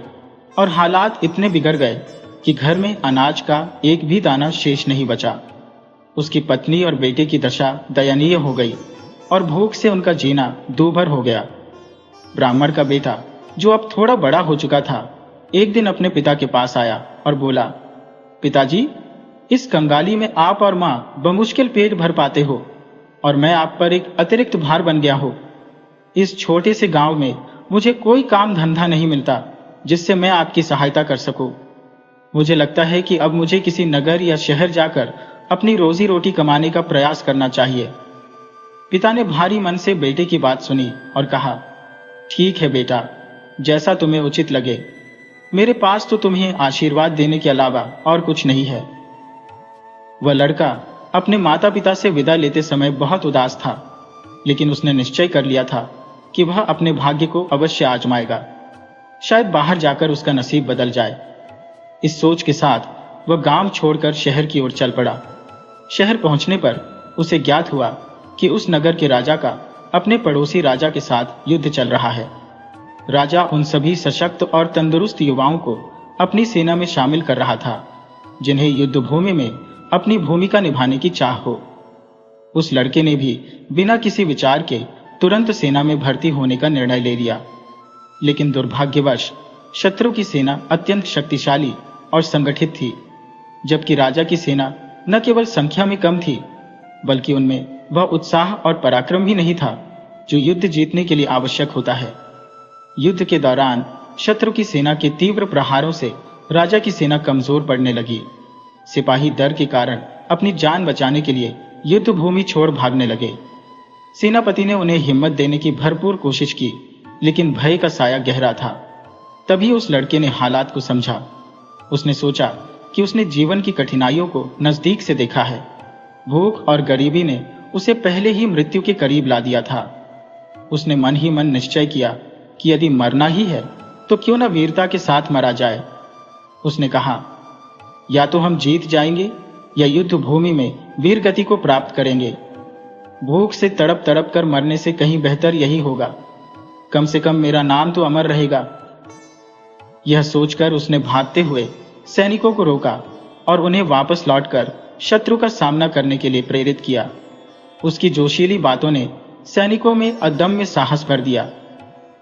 और हालात इतने बिगड़ गए कि घर में अनाज का एक भी दाना शेष नहीं बचा। उसकी पत्नी और बेटे की दशा दयनीय हो गई और भूख से उनका जीना दूभर हो गया। ब्राह्मण का बेटा, जो अब थोड़ा बड़ा हो चुका था, एक दिन अपने पिता के पास आया और बोला, पिताजी, इस कंगाली में आप और मां बमुश्किल पेट भर पाते हो और मैं आप पर एक अतिरिक्त भार बन गया हूं। इस छोटे से गांव में मुझे कोई काम धंधा नहीं मिलता जिससे मैं आपकी सहायता कर सकूं। मुझे लगता है कि अब मुझे किसी नगर या शहर जाकर अपनी रोजी रोटी कमाने का प्रयास करना चाहिए। पिता ने भारी मन से बेटे की बात सुनी और कहा, ठीक है बेटा, जैसा तुम्हें उचित लगे। मेरे पास तो तुम्हें आशीर्वाद देने के अलावा और कुछ नहीं है। वह लड़का अपने माता पिता से विदा लेते समय बहुत उदास था, लेकिन उसने निश्चय कर लिया था कि वह अपने भाग्य को अवश्य आजमाएगा। शायद बाहर जाकर उसका नसीब बदल जाए। इस सोच के साथ वह गांव छोड़कर शहर की ओर चल पड़ा। शहर पहुंचने पर उसे ज्ञात हुआ कि उस नगर के राजा का अपने पड़ोसी राजा के साथ युद्ध चल रहा है। राजा उन सभी सशक्त और तंदुरुस्त युवाओं को अपनी सेना में शामिल कर रहा था, जिन्हें युद्ध भूमि में अपनी भूमिका निभाने की चाह हो। उस लड़के ने भी बिना किसी विचार के तुरंत सेना में भर्ती होने का निर्णय ले लिया। लेकिन दुर्भाग्यवश शत्रु की सेना अत्यंत शक्तिशाली और संगठित थी, जबकि राजा की सेना न केवल संख्या में कम थी, बल्कि उनमें वह उत्साह और पराक्रम भी नहीं था जो युद्ध जीतने के लिए आवश्यक होता है। युद्ध के दौरान शत्रु की सेना के तीव्र प्रहारों से राजा की सेना कमजोर पड़ने लगी। सिपाही डर के कारण अपनी जान बचाने के लिए युद्ध भूमि छोड़ भागने लगे। सेनापति ने उन्हें हिम्मत देने की भरपूर कोशिश की, लेकिन भय का साया गहरा था। तभी उस लड़के ने हालात को समझा। उसने सोचा कि उसने जीवन की कठिनाइयों को नजदीक से देखा है। भूख और गरीबी ने उसे पहले ही मृत्यु के करीब ला दिया था। उसने मन ही मन निश्चय किया कि यदि मरना ही है तो क्यों न वीरता के साथ मरा जाए। उसने कहा, या तो हम जीत जाएंगे या युद्ध भूमि में वीर गति को प्राप्त करेंगे। भूख से तड़प तड़प कर मरने से कहीं बेहतर यही होगा। कम से कम मेरा नाम तो अमर रहेगा। यह सोचकर उसने भागते हुए सैनिकों को रोका और उन्हें वापस लौटकर शत्रु का सामना करने के लिए प्रेरित किया। उसकी जोशीली बातों ने सैनिकों में अदम्य साहस भर दिया।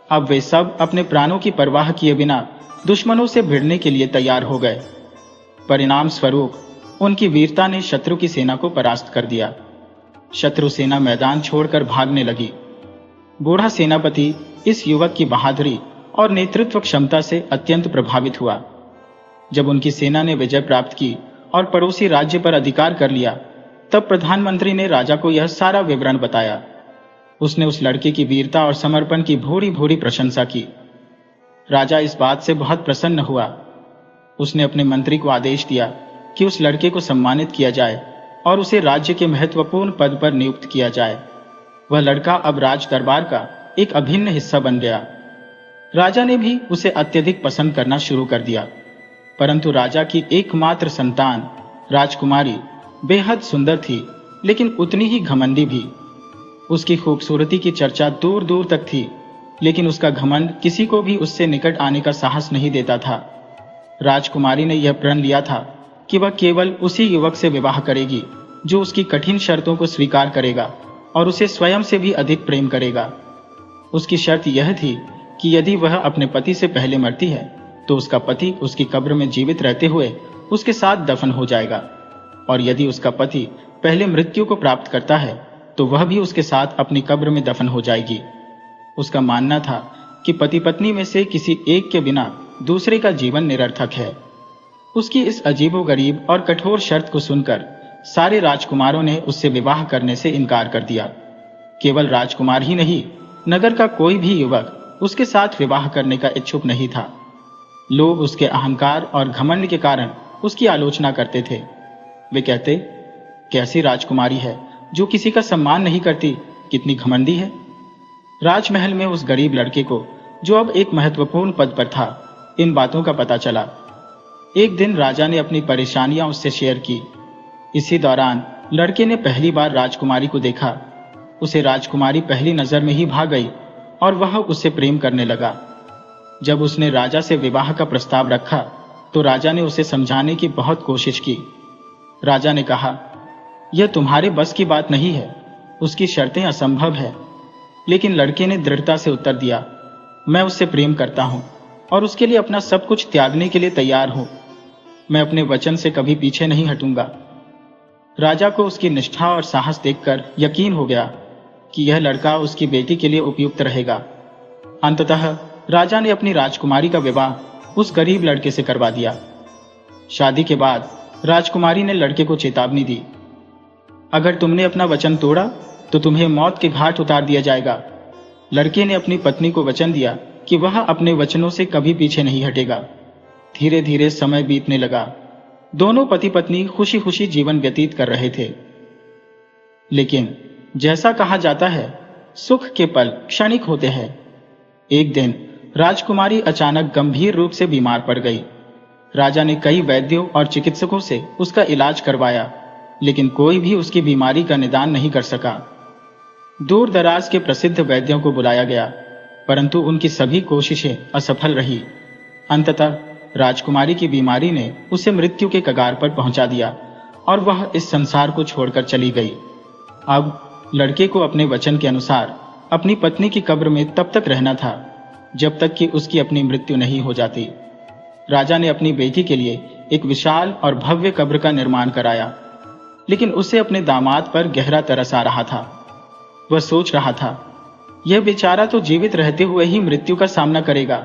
अब वे सब अपने प्राणों की परवाह किए बिना दुश्मनों से भिड़ने के लिए तैयार हो गए। परिणाम स्वरूप उनकी वीरता ने शत्रु की सेना को परास्त कर दिया। शत्रु सेना मैदान छोड़कर भागने लगी। बूढ़ा सेनापति इस युवक की बहादुरी और नेतृत्व क्षमता से अत्यंत प्रभावित हुआ। जब उनकी सेना ने विजय प्राप्त की और पड़ोसी राज्य पर अधिकार कर लिया, तब प्रधानमंत्री ने राजा को यह सारा विवरण बताया। उसने उस लड़के की वीरता और समर्पण की भूरी भूरी प्रशंसा की। राजा इस बात से बहुत प्रसन्न हुआ। उसने अपने मंत्री को आदेश दिया कि उस लड़के को सम्मानित किया जाए और उसे राज्य के महत्वपूर्ण पद पर नियुक्त किया जाए। वह लड़का अब राज दरबार का एक अभिन्न हिस्सा बन गया। राजा ने भी उसे अत्यधिक पसंद करना शुरू कर दिया। परंतु राजा की एकमात्र संतान राजकुमारी बेहद सुंदर थी, लेकिन उतनी ही घमंडी भी। उसकी खूबसूरती की चर्चा दूर दूर तक थी, लेकिन उसका घमंड किसी को भी उससे निकट आने का साहस नहीं देता था। राजकुमारी ने यह प्रण लिया था कि वह केवल उसी युवक से विवाह करेगी जो उसकी कठिन शर्तों को स्वीकार करेगा और उसे स्वयं से भी अधिक प्रेम करेगा। उसकी शर्त यह थी कि यदि वह अपने पति से पहले मरती है तो उसका पति उसकी कब्र में जीवित रहते हुए उसके साथ दफन हो जाएगा, और यदि उसका पति पहले मृत्यु को प्राप्त करता है तो वह भी उसके साथ अपनी कब्र में दफन हो जाएगी। उसका मानना था कि पति पत्नी में से किसी एक के बिना दूसरे का जीवन निरर्थक है। उसकी इस अजीबोगरीब और कठोर शर्त को सुनकर सारे राजकुमारों ने उससे विवाह करने से इनकार कर दिया। केवल राजकुमार ही नहीं, नगर का कोई भी युवक उसके साथ विवाह करने का इच्छुक नहीं था। लोग उसके अहंकार और घमंड के कारण उसकी आलोचना करते थे। वे कहते, कैसी राजकुमारी है जो किसी का सम्मान नहीं करती, कितनी घमंडी है। राजमहल में उस गरीब लड़के को, जो अब एक महत्वपूर्ण पद पर था, इन बातों का पता चला। एक दिन राजा ने अपनी परेशानियां उससे शेयर की। इसी दौरान लड़के ने पहली बार राजकुमारी को देखा। उसे राजकुमारी पहली नजर में ही भा गई और वह उससे प्रेम करने लगा। जब उसने राजा से विवाह का प्रस्ताव रखा तो राजा ने उसे समझाने की बहुत कोशिश की। राजा ने कहा, यह तुम्हारे बस की बात नहीं है, उसकी शर्तें असंभव है। लेकिन लड़के ने दृढ़ता से उत्तर दिया, मैं उससे प्रेम करता हूं और उसके लिए अपना सब कुछ त्यागने के लिए तैयार हूं। मैं अपने वचन से कभी पीछे नहीं हटूंगा। राजा को उसकी निष्ठा और साहस देखकर यकीन हो गया कि यह लड़का उसकी बेटी के लिए उपयुक्त रहेगा। अंततः राजा ने अपनी राजकुमारी का विवाह उस गरीब लड़के से करवा दिया। शादी के बाद राजकुमारी ने लड़के को चेतावनी दी, अगर तुमने अपना वचन तोड़ा तो तुम्हें मौत के घाट उतार दिया जाएगा। लड़के ने अपनी पत्नी को वचन दिया कि वह अपने वचनों से कभी पीछे नहीं हटेगा। धीरे धीरे समय बीतने लगा। दोनों पति पत्नी खुशी खुशी जीवन व्यतीत कर रहे थे। लेकिन जैसा कहा जाता है, सुख के पल क्षणिक होते हैं। एक दिन राजकुमारी अचानक गंभीर रूप से बीमार पड़ गई। राजा ने कई वैद्यों और चिकित्सकों से उसका इलाज करवाया, लेकिन कोई भी उसकी बीमारी का निदान नहीं कर सका। दूर दराज के प्रसिद्ध वैद्यों को बुलाया गया, परंतु उनकी सभी कोशिशें असफल रही। अंततः राजकुमारी की बीमारी ने उसे मृत्यु के कगार पर पहुंचा दिया और वह इस संसार को छोड़कर चली गई। अब लड़के को अपने वचन के अनुसार अपनी पत्नी की कब्र में तब तक रहना था जब तक कि उसकी अपनी मृत्यु नहीं हो जाती। राजा ने अपनी बेटी के लिए एक विशाल और भव्य कब्र का निर्माण कराया, लेकिन उसे अपने दामाद पर गहरा तरस आ रहा था। वह सोच रहा था, यह बेचारा तो जीवित रहते हुए ही मृत्यु का सामना करेगा।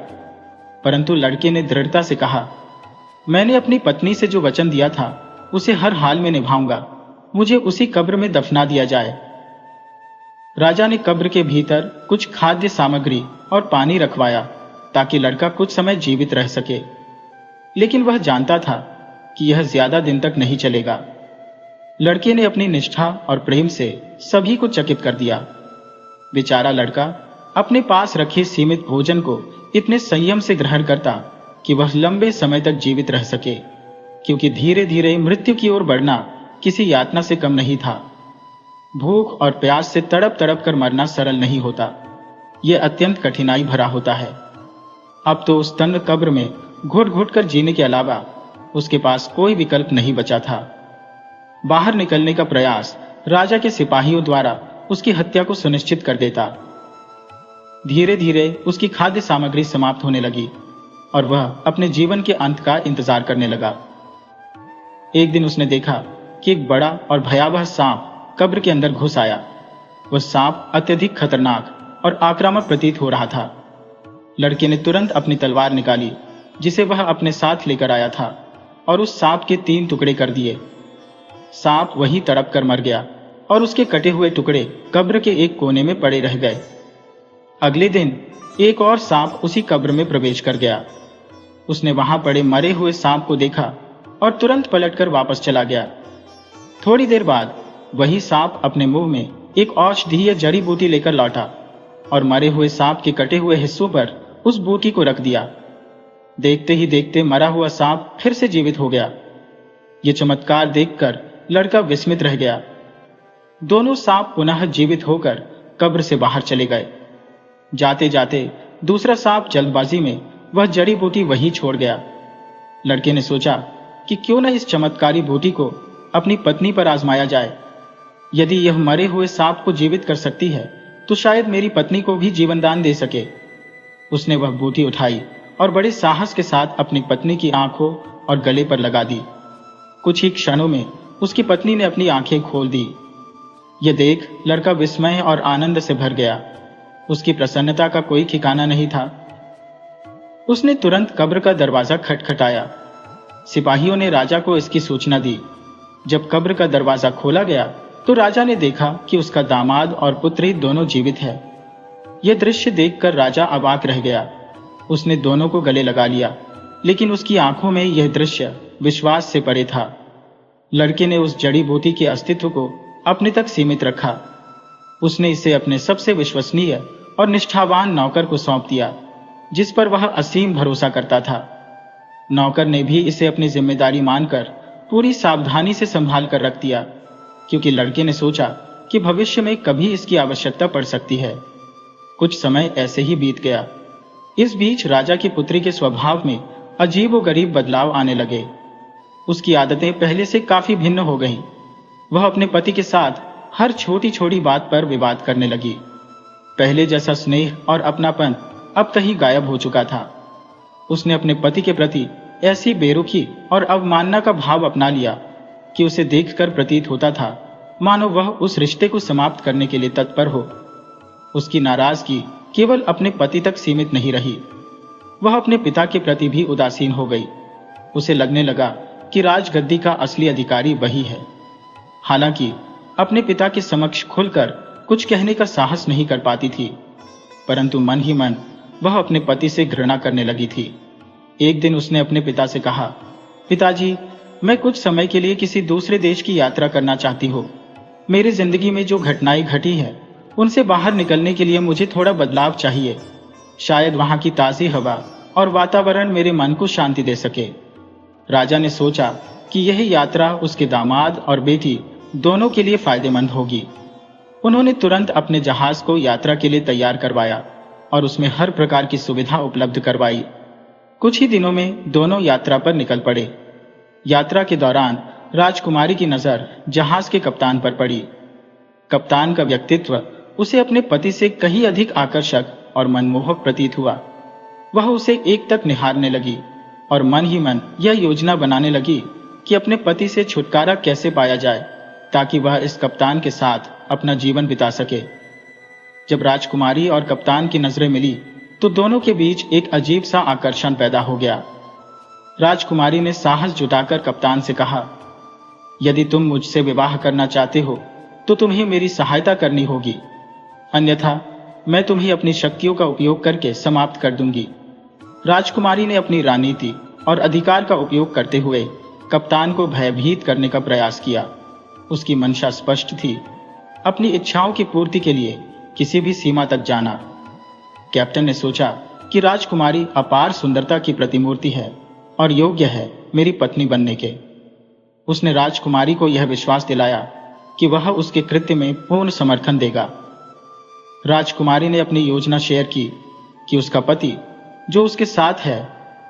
परंतु लड़के ने दृढ़ता से कहा, मैंने अपनी पत्नी से जो वचन दिया था उसे हर हाल में निभाऊंगा। मुझे उसी कब्र में दफना दिया जाए। राजा ने कब्र के भीतर कुछ खाद्य सामग्री और पानी रखवाया ताकि लड़का कुछ समय जीवित रह सके, लेकिन वह जानता था कि यह ज्यादा दिन तक नहीं चलेगा। लड़के ने अपनी निष्ठा और प्रेम से सभी को चकित कर दिया। बेचारा लड़का अपने पास रखे सीमित भोजन को इतने संयम से ग्रहण करता कि वह लंबे समय तक जीवित रह सके, क्योंकि धीरे धीरे मृत्यु की ओर बढ़ना किसी यातना से कम नहीं था। भूख और प्यास से तड़प तड़प कर मरना सरल नहीं होता, यह अत्यंत कठिनाई भरा होता है। अब तो उस तन्म कब्र में घुट घुट कर जीने के अलावा उसके पास कोई विकल्प नहीं बचा था। बाहर निकलने का प्रयास राजा के सिपाहियों द्वारा उसकी हत्या को सुनिश्चित कर देता। धीरे धीरे उसकी खाद्य सामग्री समाप्त होने लगी और वह अपने जीवन के अंत का इंतजार करने लगा। एक दिन उसने देखा कि एक बड़ा और भयावह सांप कब्र के अंदर घुस आया। वह सांप अत्यधिक खतरनाक और आक्रामक प्रतीत हो रहा था। लड़के ने तुरंत अपनी तलवार निकाली, जिसे वह अपने साथ लेकर आया था, और उस सांप के 3 टुकड़े कर दिए। सांप वहीं तड़प कर मर गया और उसके कटे हुए टुकड़े कब्र के एक कोने में पड़े रह गए। अगले दिन एक और सांप उसी कब्र में प्रवेश कर गया। उसने वहां पड़े मरे हुए सांप को देखा और तुरंत पलटकर वापस चला गया। थोड़ी देर बाद वही सांप अपने मुंह में एक औषधीय जड़ी बूटी लेकर लौटा और मरे हुए सांप के कटे हुए हिस्सों पर उस बूटी को रख दिया। देखते ही देखते मरा हुआ सांप फिर से जीवित हो गया। ये चमत्कार देखकर लड़का विस्मित रह गया। दोनों सांप पुनः जीवित होकर कब्र से बाहर चले गए। जाते जाते दूसरा सांप जल्दबाजी में वह जड़ी बूटी वहीं छोड़ गया। लड़के ने सोचा कि क्यों न इस चमत्कारी बूटी को अपनी पत्नी पर आजमाया जाए। यदि यह मरे हुए सांप को जीवित कर सकती है तो शायद मेरी पत्नी को भी जीवन दान दे सके। उसने वह बूटी उठाई और बड़े साहस के साथ अपनी पत्नी की आंखों और गले पर लगा दी। कुछ ही क्षणों में उसकी पत्नी ने अपनी आंखें खोल दी। ये देख लड़का विस्मय और आनंद से भर गया। उसकी प्रसन्नता का कोई ठिकाना नहीं था। उसने तुरंत कब्र का दरवाजा खटखटाया। सिपाहियों ने राजा को इसकी सूचना दी। जब कब्र का दरवाजा खोला गया तो राजा ने देखा कि उसका दामाद और पुत्री दोनों जीवित है। यह दृश्य देखकर राजा अवाक रह गया। उसने दोनों को गले लगा लिया, लेकिन उसकी आंखों में यह दृश्य विश्वास से परे था। लड़के ने उस जड़ी बूटी के अस्तित्व को अपने तक सीमित रखा। उसने इसे अपने सबसे विश्वसनीय और निष्ठावान नौकर को सौंप दिया, जिस पर वह असीम भरोसा करता था। नौकर ने भी इसे अपनी जिम्मेदारी मानकर पूरी सावधानी से संभाल कर रख दिया, क्योंकि लड़के ने सोचा कि भविष्य में कभी इसकी आवश्यकता पड़ सकती है। कुछ समय ऐसे ही बीत गया। इस बीच राजा की पुत्री के स्वभाव में अजीबोगरीब बदलाव आने लगे। उसकी आदतें पहले से काफी भिन्न हो गईं। वह अपने पति के साथ हर छोटी छोटी बात पर विवाद करने लगी। पहले जैसा स्नेह और अपनापन अब कहीं गायब हो चुका था। उसने अपने पति के प्रति ऐसी बेरुखी और अवमानना का भाव अपना लिया कि उसे देखकर प्रतीत होता था मानो वह उस रिश्ते को समाप्त करने के लिए तत्पर हो। उसकी नाराजगी केवल अपने पति तक सीमित नहीं रही, वह अपने पिता के प्रति भी उदासीन हो गई। उसे लगने लगा कि राजगद्दी का असली अधिकारी वही है। हालांकि अपने पिता के समक्ष खुलकर कुछ कहने का साहस नहीं कर पाती थी, परंतु मन ही मन वह अपने पति से घृणा करने लगी थी। एक दिन उसने अपने पिता से कहा, पिताजी, मैं कुछ समय के लिए किसी दूसरे देश की यात्रा करना चाहती हूँ। मेरी जिंदगी में जो घटनाएं घटी हैं, उनसे बाहर निकलने के लिए मुझे थोड़ा बदलाव चाहिए। शायद वहां की ताजी हवा और वातावरण मेरे मन को शांति दे सके। राजा ने सोचा कि यह यात्रा उसके दामाद और बेटी दोनों के लिए फायदेमंद होगी। उन्होंने तुरंत अपने जहाज को यात्रा के लिए तैयार करवाया और उसमें हर प्रकार की सुविधा उपलब्ध करवाई। कुछ ही दिनों में दोनों यात्रा पर निकल पड़े। यात्रा के दौरान राजकुमारी की नजर जहाज के कप्तान पर पड़ी। कप्तान का व्यक्तित्व उसे अपने पति से कहीं अधिक आकर्षक और मनमोहक प्रतीत हुआ। वह उसे एकटक निहारने लगी और मन ही मन यह योजना बनाने लगी कि अपने पति से छुटकारा कैसे पाया जाए, ताकि वह इस कप्तान के साथ अपना जीवन बिता सके। जब राजकुमारी और कप्तान की नजरें मिली तो दोनों के बीच एक अजीब सा आकर्षण पैदा हो गया। राजकुमारी ने साहस जुटाकर कप्तान से कहा, यदि तुम मुझसे विवाह करना चाहते हो तो तुम्हें मेरी सहायता करनी होगी, अन्यथा मैं तुम्हें अपनी शक्तियों का उपयोग करके समाप्त कर दूंगी। राजकुमारी ने अपनी राजनीति और अधिकार का उपयोग करते हुए कप्तान को भयभीत करने का प्रयास किया। उसकी मंशा स्पष्ट थी, अपनी इच्छाओं की पूर्ति के लिए किसी भी सीमा तक जाना। कैप्टन ने सोचा कि राजकुमारी अपार सुंदरता की प्रतिमूर्ति है और योग्य है मेरी पत्नी बनने के। उसने राजकुमारी को यह विश्वास दिलाया कि वह उसके कृत्य में पूर्ण समर्थन देगा। राजकुमारी ने अपनी योजना शेयर की कि उसका पति जो उसके साथ है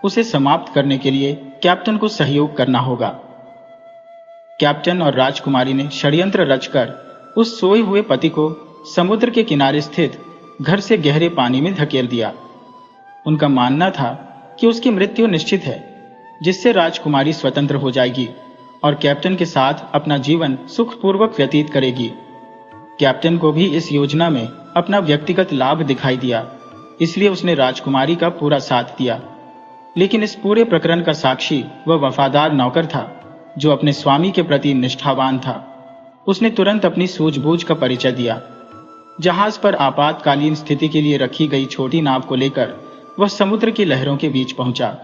उसे समाप्त करने के लिए कैप्टन को सहयोग करना होगा। कैप्टन और राजकुमारी ने षड्यंत्र रचकर उस सोए हुए पति को समुद्र के किनारे स्थित घर से गहरे पानी में धकेल दिया। उनका मानना था कि उसकी मृत्यु निश्चित है, जिससे राजकुमारी स्वतंत्र हो जाएगी और कैप्टन के साथ अपना जीवन सुखपूर्वक व्यतीत करेगी। कैप्टन को भी इस योजना में अपना व्यक्तिगत लाभ दिखाई दिया, इसलिए उसने राजकुमारी का पूरा साथ दिया। लेकिन इस पूरे प्रकरण का साक्षी वह वफादार नौकर था जो अपने स्वामी के प्रति निष्ठावान था। उसने तुरंत अपनी सूझबूझ का परिचय दिया। जहाज पर आपातकालीन स्थिति के लिए रखी गई छोटी नाव को लेकर वह समुद्र की लहरों के बीच पहुंचा।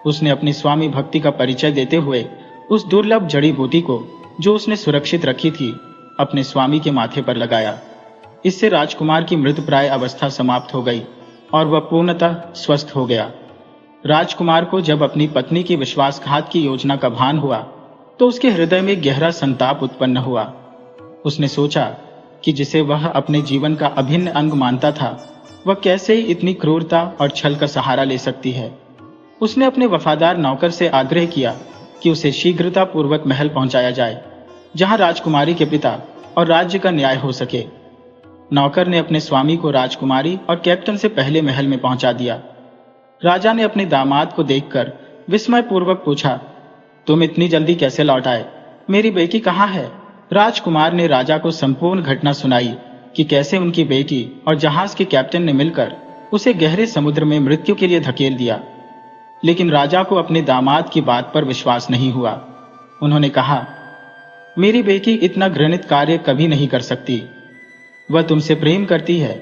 उसने अपनी स्वामी भक्ति का परिचय देते हुए उस दुर्लभ जड़ी बूटी को जो उसने सुरक्षित रखी थी अपने स्वामी के माथे पर लगाया। इससे राजकुमार की मृतप्राय अवस्था समाप्त हो गई और वह पूर्णतः स्वस्थ हो गया। राजकुमार को जब अपनी पत्नी की विश्वासघात की योजना का भान हुआ तो उसके हृदय में गहरा संताप उत्पन्न हुआ। उसने सोचा कि जिसे वह अपने जीवन का अभिन्न अंग मानता था, वह कैसे इतनी क्रूरता और छल का सहारा ले सकती है। उसने अपने वफादार नौकर से आग्रह किया कि उसे शीघ्रता पूर्वक महल पहुंचाया जाए, जहां राजकुमारी के पिता और राज्य का न्याय हो सके। नौकर ने अपने स्वामी को राजकुमारी और कैप्टन से पहले महल में पहुंचा दिया। राजा ने अपने दामाद को देखकर विस्मय पूर्वक पूछा, तुम इतनी जल्दी कैसे लौट आए? मेरी बेटी कहाँ है? राजकुमार ने राजा को संपूर्ण घटना सुनाई कि कैसे उनकी बेटी और जहाज के कैप्टन ने मिलकर उसे गहरे समुद्र में मृत्यु के लिए धकेल दिया। लेकिन राजा को अपने दामाद की बात पर विश्वास नहीं हुआ। उन्होंने कहा, मेरी बेटी इतना घृणित कार्य कभी नहीं कर सकती। वह तुमसे प्रेम करती है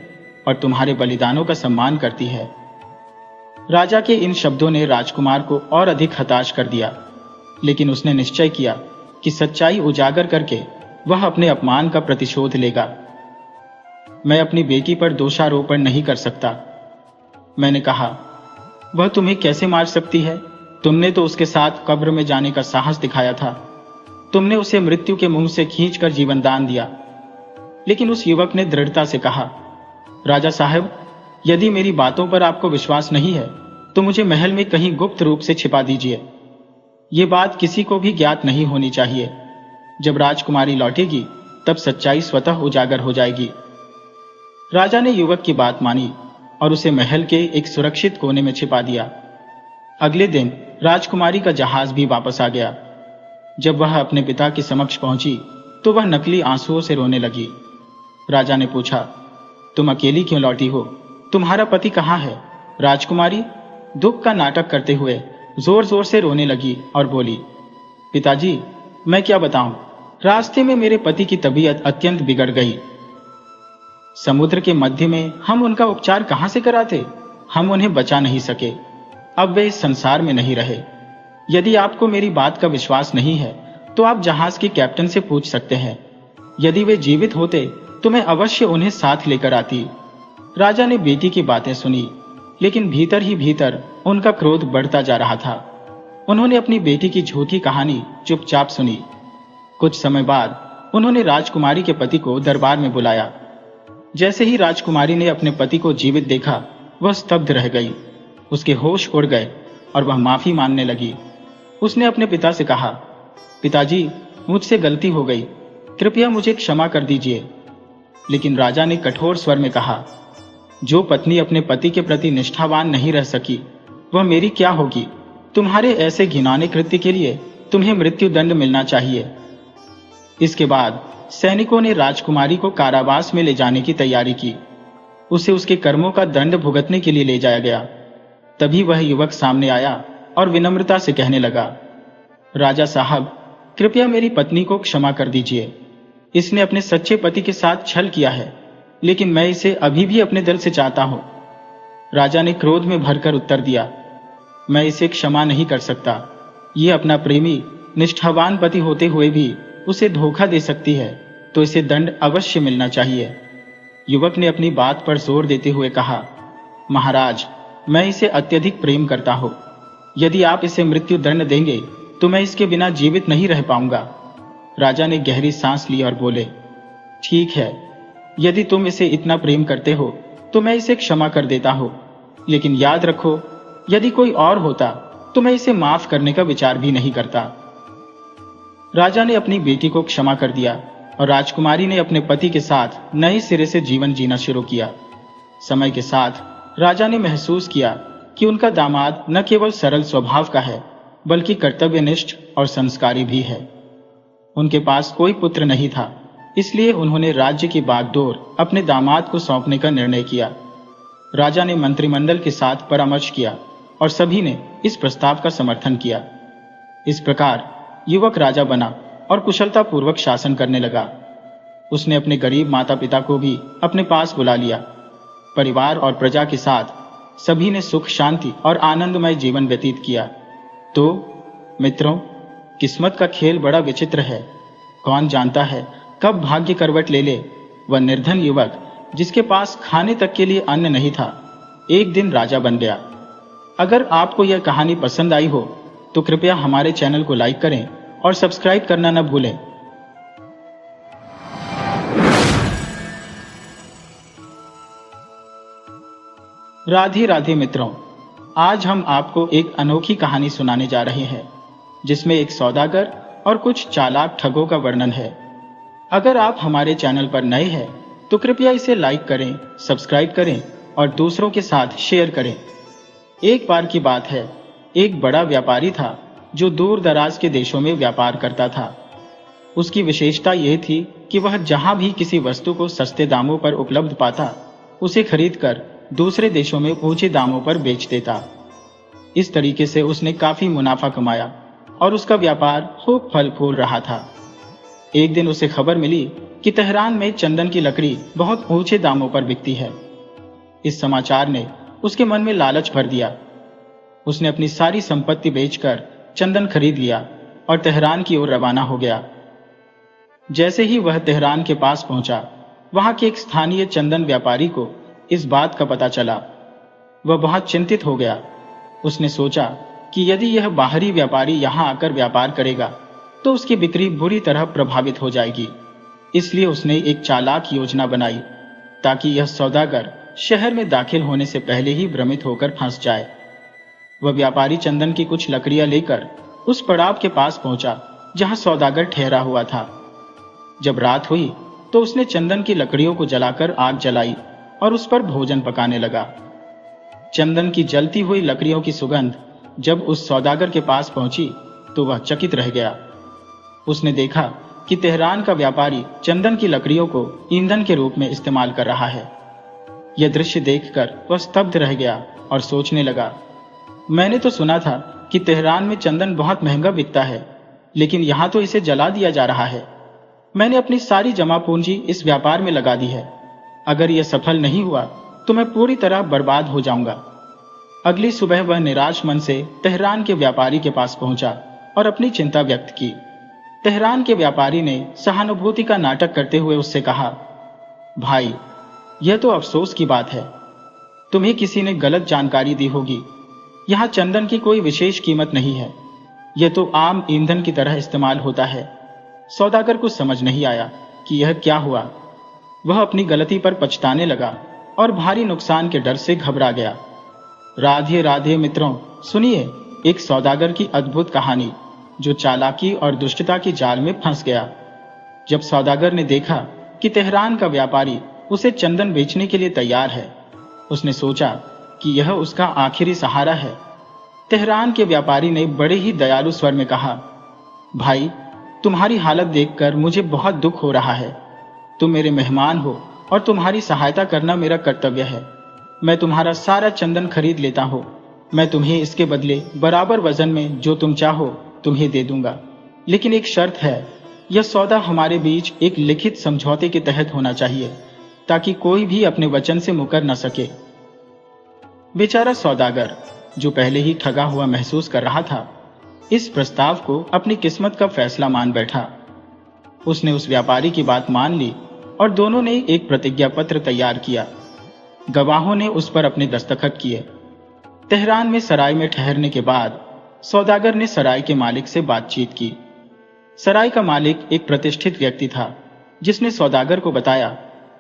और तुम्हारे बलिदानों का सम्मान करती है। राजा के इन शब्दों ने राजकुमार को और अधिक हताश कर दिया, लेकिन उसने निश्चय किया कि सच्चाई उजागर करके वह अपने अपमान का प्रतिशोध लेगा। मैं अपनी बेटी पर दोषारोपण नहीं कर सकता, मैंने कहा। वह तुम्हें कैसे मार सकती है? तुमने तो उसके साथ कब्र में जाने का साहस दिखाया था। तुमने उसे मृत्यु के मुंह से खींचकर जीवन दान दिया। लेकिन उस युवक ने दृढ़ता से कहा, राजा साहब, यदि मेरी बातों पर आपको विश्वास नहीं है तो मुझे महल में कहीं गुप्त रूप से छिपा दीजिए। ये बात किसी को भी ज्ञात नहीं होनी चाहिए। जब राजकुमारी लौटेगी तब सच्चाई स्वतः उजागर हो जाएगी। राजा ने युवक की बात मानी और उसे महल के एक सुरक्षित कोने में छिपा दिया। अगले दिन राजकुमारी का जहाज भी वापस आ गया। जब वह अपने पिता के समक्ष पहुंची तो वह नकली आंसुओं से रोने लगी। राजा ने पूछा, तुम अकेली क्यों लौटी हो? तुम्हारा पति कहाँ है? राजकुमारी दुख का नाटक करते हुए जोर जोर से रोने लगी और बोली, पिताजी, मैं क्या बताऊं, रास्ते में मेरे पति की तबीयत अत्यंत बिगड़ गई। समुद्र के मध्य में हम उनका उपचार कहां से कराते? हम उन्हें बचा नहीं सके। अब वे इस संसार में नहीं रहे। यदि आपको मेरी बात का विश्वास नहीं है तो आप जहाज के कैप्टन से पूछ सकते हैं। यदि वे जीवित होते तो मैं अवश्य उन्हें साथ लेकर आती। राजा ने बेटी की बातें सुनी, लेकिन भीतर ही भीतर उनका क्रोध बढ़ता जा रहा था। उन्होंने अपनी बेटी की झूठी कहानी चुपचाप सुनी। कुछ समय बाद उन्होंने राजकुमारी के पति को दरबार में बुलाया। जैसे ही राजकुमारी ने अपने पति को जीवित देखा, वह स्तब्ध रह गई। उसके होश उड़ गए और वह माफी मांगने लगी। उसने अपने पिता से कहा, पिताजी, मुझसे गलती हो गई, कृपया मुझे क्षमा कर दीजिए। लेकिन राजा ने कठोर स्वर में कहा, जो पत्नी अपने पति के प्रति निष्ठावान नहीं रह सकी, वह मेरी क्या होगी? तुम्हारे ऐसे घिनौने कृत्य के लिए तुम्हें मृत्यु दंड मिलना चाहिए। इसके बाद सैनिकों ने राजकुमारी को कारावास में ले जाने की तैयारी की। उसे उसके कर्मों का दंड भुगतने के लिए ले जाया गया। तभी वह युवक सामने आया और विनम्रता से कहने लगा, राजा साहब, कृपया मेरी पत्नी को क्षमा कर दीजिए। इसने अपने सच्चे पति के साथ छल किया है, लेकिन मैं इसे अभी भी अपने दिल से चाहता हूं। राजा ने क्रोध में भरकर उत्तर दिया, मैं इसे क्षमा नहीं कर सकता। ये अपना प्रेमी निष्ठावान पति होते हुए भी उसे धोखा दे सकती है, तो इसे दंड अवश्य मिलना चाहिए। युवक ने अपनी बात पर जोर देते हुए कहा, महाराज, मैं इसे अत्यधिक प्रेम करता हूं। यदि आप इसे मृत्यु दंड देंगे तो मैं इसके बिना जीवित नहीं रह पाऊंगा। राजा ने गहरी सांस ली और बोले, ठीक है, यदि तुम इसे इतना प्रेम करते हो तो मैं इसे क्षमा कर देता हूं। लेकिन याद रखो, यदि कोई और होता तो मैं इसे माफ करने का विचार भी नहीं करता। राजा ने अपनी बेटी को क्षमा कर दिया और राजकुमारी ने अपने पति के साथ नए सिरे से जीवन जीना शुरू किया। समय के साथ राजा ने महसूस किया कि उनका दामाद न केवल सरल स्वभाव का है, बल्कि कर्तव्यनिष्ठ और संस्कारी भी है। उनके पास कोई पुत्र नहीं था, इसलिए उन्होंने राज्य की बागडोर अपने दामाद को सौंपने का निर्णय किया। राजा ने मंत्रिमंडल के साथ परामर्श किया और सभी ने इस प्रस्ताव का समर्थन किया। इस प्रकार युवक राजा बना और कुशलतापूर्वक शासन करने लगा। उसने अपने गरीब माता पिता को भी अपने पास बुला लिया। परिवार और प्रजा के साथ सभी ने सुख, शांति और आनंदमय जीवन व्यतीत किया। तो मित्रों, किस्मत का खेल बड़ा विचित्र है। कौन जानता है कब भाग्य करवट ले ले। वह निर्धन युवक, जिसके पास खाने तक के लिए अन्न नहीं था, एक दिन राजा बन गया। अगर आपको यह कहानी पसंद आई हो तो कृपया हमारे चैनल को लाइक करें और सब्सक्राइब करना न भूलें। राधे राधे मित्रों, आज हम आपको एक अनोखी कहानी सुनाने जा रहे हैं, जिसमें एक सौदागर और कुछ चालाक ठगों का वर्णन है। अगर आप हमारे चैनल पर नए हैं तो कृपया इसे लाइक करें, सब्सक्राइब करें और दूसरों के साथ शेयर करें। एक बार की बात है, एक बड़ा व्यापारी था जो दूर दराज के देशों में व्यापार करता था। उसकी विशेषता यह थी कि वह जहां भी किसी वस्तु को सस्ते दामों पर उपलब्ध पाता, उसे खरीदकर दूसरे देशों में ऊंचे दामों पर बेच देता। इस तरीके से उसने काफी मुनाफा कमाया और उसका व्यापार खूब फल फूल रहा था। एक दिन उसे खबर मिली कि तेहरान में चंदन की लकड़ी बहुत ऊंचे दामों पर बिकती है। इस समाचार ने उसके मन में लालच भर दिया। उसने अपनी सारी संपत्ति बेचकर चंदन खरीद लिया और तेहरान की ओर रवाना हो गया। जैसे ही वह तेहरान के पास पहुंचा, वहां के एक स्थानीय चंदन व्यापारी को इस बात का पता चला। वह बहुत चिंतित हो गया। उसने सोचा कि यदि यह बाहरी व्यापारी यहां आकर व्यापार करेगा तो उसकी बिक्री बुरी तरह प्रभावित हो जाएगी। इसलिए उसने एक चालाक योजना बनाई ताकि यह सौदागर शहर में दाखिल होने से पहले ही भ्रमित होकर फंस जाए। वह व्यापारी चंदन की कुछ लकड़ियां लेकर उस पड़ाव के पास पहुंचा जहां सौदागर ठहरा हुआ था। जब रात हुई तो उसने चंदन की लकड़ियों को जलाकर आग जलाई और उस पर भोजन पकाने लगा। चंदन की जलती हुई लकड़ियों की सुगंध जब उस सौदागर के पास पहुंची तो वह चकित रह गया। उसने देखा कि तेहरान का व्यापारी चंदन की लकड़ियों को ईंधन के रूप में इस्तेमाल कर रहा है। यह दृश्य देखकर वह स्तब्ध रह गया और सोचने लगा, मैंने तो सुना था कि तेहरान में चंदन बहुत महंगा बिकता है, लेकिन यहां तो इसे जला दिया जा रहा है। मैंने अपनी सारी जमा पूंजी इस व्यापार में लगा दी है। अगर यह सफल नहीं हुआ तो मैं पूरी तरह बर्बाद हो जाऊंगा। अगली सुबह वह निराश मन से तेहरान के व्यापारी के पास पहुंचा और अपनी चिंता व्यक्त की। तेहरान के व्यापारी ने सहानुभूति का नाटक करते हुए उससे कहा, भाई, यह तो अफसोस की बात है। तुम्हें किसी ने गलत जानकारी दी होगी। यहाँ चंदन की कोई विशेष कीमत नहीं है। यह तो आम ईंधन की तरह इस्तेमाल होता है। सौदागर को समझ नहीं आया कि यह क्या हुआ। वह अपनी गलती पर पछताने लगा और भारी नुकसान के डर से घबरा गया। राधे राधे मित्रों, सुनिए एक सौदागर की अद्भुत कहानी जो चालाकी और दुष्टता की जाल में फंस गया। जब सौदागर ने देखा कि तेहरान का व्यापारी उसे चंदन बेचने के लिए तैयार है, उसने सोचा कि यह उसका आखिरी सहारा है। तेहरान के व्यापारी ने बड़े ही दयालु स्वर में कहा, भाई, तुम्हारी हालत देखकर मुझे बहुत दुख हो रहा है। तुम मेरे मेहमान हो और तुम्हारी सहायता करना मेरा कर्तव्य है। मैं तुम्हारा सारा चंदन खरीद लेता हूँ। मैं तुम्हें इसके बदले बराबर वजन में जो तुम चाहो तुम्हें दे दूंगा, लेकिन एक शर्त है। यह सौदा हमारे बीच एक लिखित समझौते के तहत होना चाहिए ताकि कोई भी अपने वचन से मुकर न सके। बेचारा सौदागर, जो पहले ही ठगा हुआ महसूस कर रहा था, इस प्रस्ताव को अपनी किस्मत का फैसला मान बैठा। उसने उस व्यापारी की बात मान ली और दोनों ने एक प्रतिज्ञा पत्र तैयार किया। गवाहों ने उस पर अपने दस्तखत किए। तेहरान में सराय में ठहरने के बाद सौदागर ने सराय के मालिक से बातचीत की। सराय का मालिक एक प्रतिष्ठित व्यक्ति था, जिसने सौदागर को बताया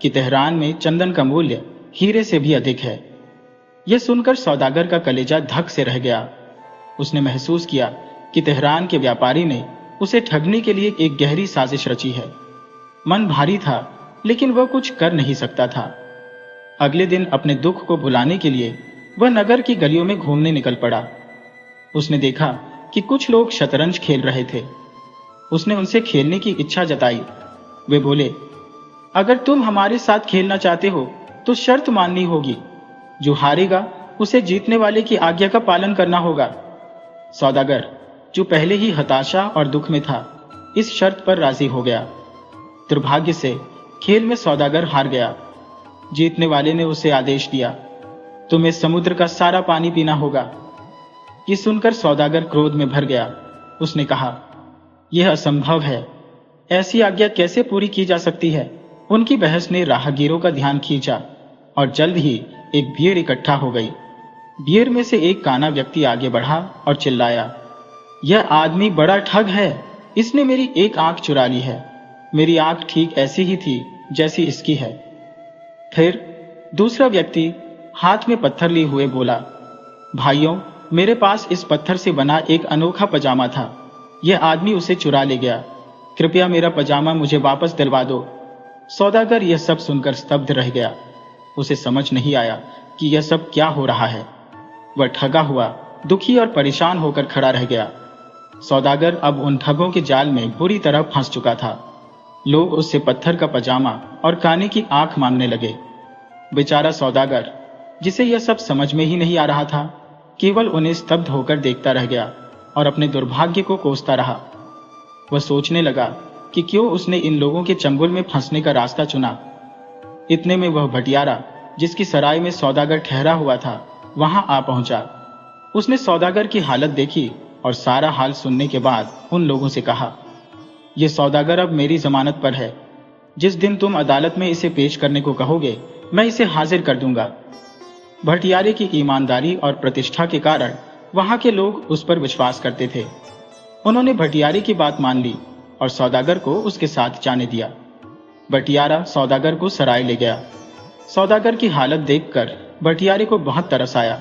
कि तेहरान में चंदन का मूल्य हीरे से भी अधिक है। यह सुनकर सौदागर का कलेजा धक से रह गया। उसने महसूस किया कि तेहरान के व्यापारी ने उसे ठगने के लिए एक गहरी साजिश रची है। मन भारी था, लेकिन वह कुछ कर नहीं सकता था। अगले दिन अपने दुख को भुलाने के लिए वह नगर की गलियों में घूमने निकल पड़ा। उसने देखा कि कुछ लोग शतरंज खेल रहे थे। उसने उनसे खेलने की इच्छा जताई। वे बोले, अगर तुम हमारे साथ खेलना चाहते हो तो शर्त माननी होगी। जो हारेगा उसे जीतने वाले की आज्ञा का पालन करना होगा। सौदागर, जो पहले ही हताशा और दुख में था, इस शर्त पर राजी हो गया। दुर्भाग्य से खेल में सौदागर हार गया। जीतने वाले ने उसे आदेश दिया, तुम्हें समुद्र का सारा पानी पीना होगा। ये सुनकर सौदागर क्रोध में भर गया। उसने कहा, यह असंभव है। ऐसी आज्ञा कैसे पूरी की जा सकती है। उनकी बहस ने राहगीरों का ध्यान खींचा और जल्द ही एक भीड़ इकट्ठा हो गई। भीड़ में से एक काना व्यक्ति आगे बढ़ा और चिल्लाया, यह आदमी बड़ा ठग है। इसने मेरी एक आंख चुरा ली है। मेरी आंख ठीक ऐसी ही थी जैसी इसकी है। फिर दूसरा व्यक्ति हाथ में पत्थर लिए हुए बोला, भाइयों, मेरे पास इस पत्थर से बना एक अनोखा पजामा था। यह आदमी उसे चुरा ले गया। कृपया मेरा पजामा मुझे वापस दिलवा दो। सौदागर यह सब सुनकर स्तब्ध रह गया। उसे समझ नहीं आया कि यह सब क्या हो रहा है। वह ठगा हुआ, दुखी और परेशान होकर खड़ा रह गया। सौदागर अब उन ठगों के जाल में बुरी तरह फंस चुका था। लोग उससे पत्थर का पजामा और काने की आंख मांगने लगे। बेचारा सौदागर, जिसे यह सब समझ में ही नहीं आ रहा था, केवल उन्हें स्तब्ध होकर देखता रह गया और अपने दुर्भाग्य को कोसता रहा। वह सोचने लगा कि क्यों उसने इन लोगों के चंगुल में फंसने का रास्ता चुना। इतने में वह भटियारा, जिसकी सराय में सौदागर ठहरा हुआ था, वहां आ पहुंचा। उसने सौदागर की हालत देखी और सारा हाल सुनने के बाद उन लोगों से कहा, यह सौदागर अब मेरी जमानत पर है। जिस दिन तुम अदालत में इसे पेश करने को कहोगे, मैं इसे हाजिर कर दूंगा। भटियारे की ईमानदारी और प्रतिष्ठा के कारण वहां के लोग उस पर विश्वास करते थे। उन्होंने भटियारे की बात मान ली और सौदागर को उसके साथ जाने दिया। भटियारा सौदागर को सराय ले गया। सौदागर की हालत देखकर भटियारे को बहुत तरस आया।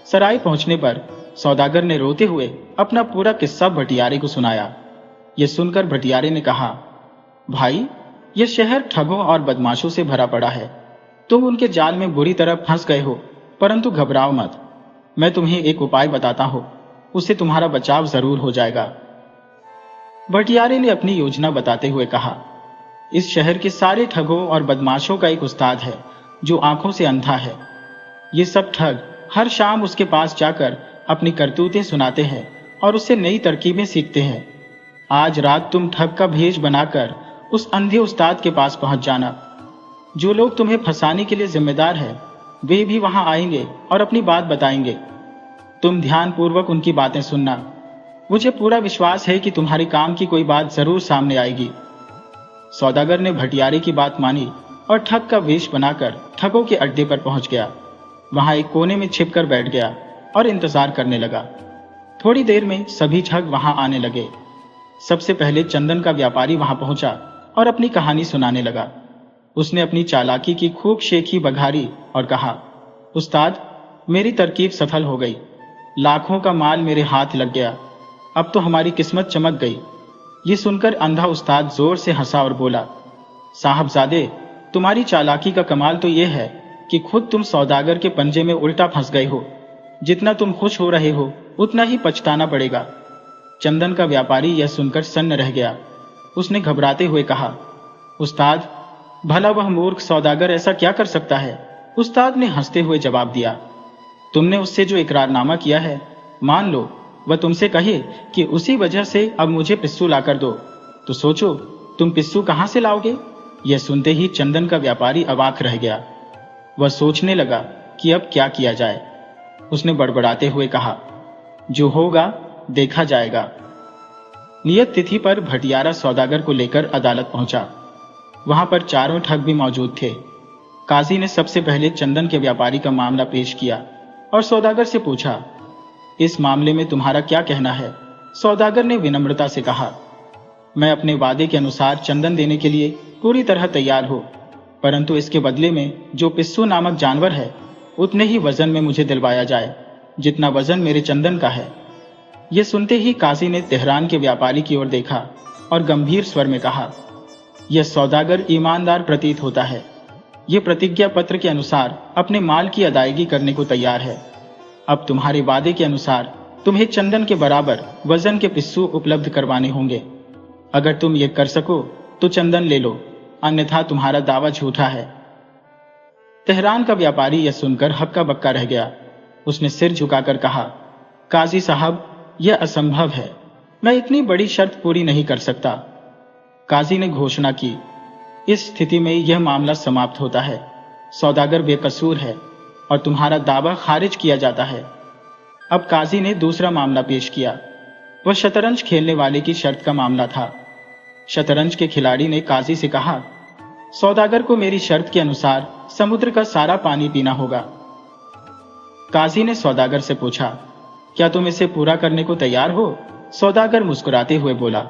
सराय पहुंचने पर सौदागर ने रोते हुए अपना पूरा किस्सा भटियारे को सुनाया। यह सुनकर भटियारे ने कहा, भाई, यह शहर ठगों और बदमाशों से भरा पड़ा है। तुम उनके जाल में बुरी तरह फंस गए हो, परंतु घबराओ मत। मैं तुम्हें एक उपाय बताता हूं, उससे तुम्हारा बचाव जरूर हो जाएगा। भटियारे ने अपनी योजना बताते हुए कहा, इस शहर के सारे ठगों और बदमाशों का एक उस्ताद है जो आंखों से अंधा है। ये सब ठग हर शाम उसके पास जाकर अपनी करतूतें सुनाते हैं और उससे नई तरकीबें सीखते हैं। आज रात तुम ठग का भेष बनाकर उस अंधे उस्ताद के पास पहुंच जाना। जो लोग तुम्हें फंसाने के लिए जिम्मेदार है, वे भी वहां आएंगे और अपनी बात बताएंगे। तुम ध्यानपूर्वक उनकी बातें सुनना। मुझे पूरा विश्वास है कि तुम्हारे काम की कोई बात जरूर सामने आएगी। सौदागर ने भटियारे की बात मानी और ठग का वेश बनाकर ठगों के अड्डे पर पहुंच गया। वहां एक कोने में छिपकर बैठ गया और इंतजार करने लगा। थोड़ी देर में सभी ठग वहां आने लगे। सबसे पहले चंदन का व्यापारी वहां पहुंचा और अपनी कहानी सुनाने लगा। उसने अपनी चालाकी की खूब शेखी बघारी और कहा, उस्ताद, मेरी तरकीब सफल हो गई। लाखों का माल मेरे हाथ लग गया। अब तो हमारी किस्मत चमक गई। ये सुनकर अंधा उस्ताद जोर से हंसा और बोला, साहबजादे, तुम्हारी चालाकी का कमाल तो यह है कि खुद तुम सौदागर के पंजे में उल्टा फंस गए हो। जितना तुम खुश हो रहे हो, उतना ही पछताना पड़ेगा। चंदन का व्यापारी यह सुनकर सन्न रह गया। उसने घबराते हुए कहा, उस्ताद, भला वह मूर्ख सौदागर ऐसा क्या कर सकता है? उस्ताद ने हंसते हुए जवाब दिया, तुमने उससे जो इकरारनामा किया है, मान लो वह तुमसे कहे कि उसी वजह से अब मुझे पिस्सू लाकर दो, तो सोचो तुम पिस्सू कहां से लाओगे? यह सुनते ही चंदन का व्यापारी अवाक रह गया। वह सोचने लगा कि अब क्या किया जाए। उसने बड़बड़ाते हुए कहा, जो होगा देखा जाएगा। नियत तिथि पर भटियारा सौदागर को लेकर अदालत पहुंचा। वहां पर चारों ठग भी मौजूद थे। काजी ने सबसे पहले चंदन के व्यापारी का मामला पेश किया और सौदागर से पूछा, इस मामले में तुम्हारा क्या कहना है? सौदागर ने विनम्रता से कहा, मैं अपने वादे के अनुसार चंदन देने के लिए पूरी तरह तैयार हूं, परंतु इसके बदले में जो पिस्सू नामक जानवर है, उतने ही वजन में मुझे दिलवाया जाए जितना वजन मेरे चंदन का है। यह सुनते ही काजी ने तेहरान के व्यापारी की ओर देखा और गंभीर स्वर में कहा, यह सौदागर ईमानदार प्रतीत होता है। यह प्रतिज्ञा पत्र के अनुसार अपने माल की अदायगी करने को तैयार है। अब तुम्हारे वादे के अनुसार तुम्हें चंदन के बराबर वजन के पिस्सू उपलब्ध करवाने होंगे। अगर तुम ये कर सको तो चंदन ले लो, अन्यथा तुम्हारा दावा झूठा है। तेहरान का व्यापारी यह सुनकर हक्का बक्का रह गया। उसने सिर झुकाकर कहा, काजी साहब, यह असंभव है। मैं इतनी बड़ी शर्त पूरी नहीं कर सकता। काजी ने घोषणा की, इस स्थिति में यह मामला समाप्त होता है। सौदागर बेकसूर है और तुम्हारा दावा खारिज किया जाता है। अब काजी ने दूसरा मामला पेश किया। वह शतरंज खेलने वाले की शर्त का मामला था। शतरंज के खिलाड़ी ने काजी से कहा, सौदागर को मेरी शर्त के अनुसार समुद्र का सारा पानी पीना होगा। काजी ने सौदागर से पूछा, क्या तुम इसे पूरा करने को तैयार हो? सौदागर मुस्कुराते हुए बोला,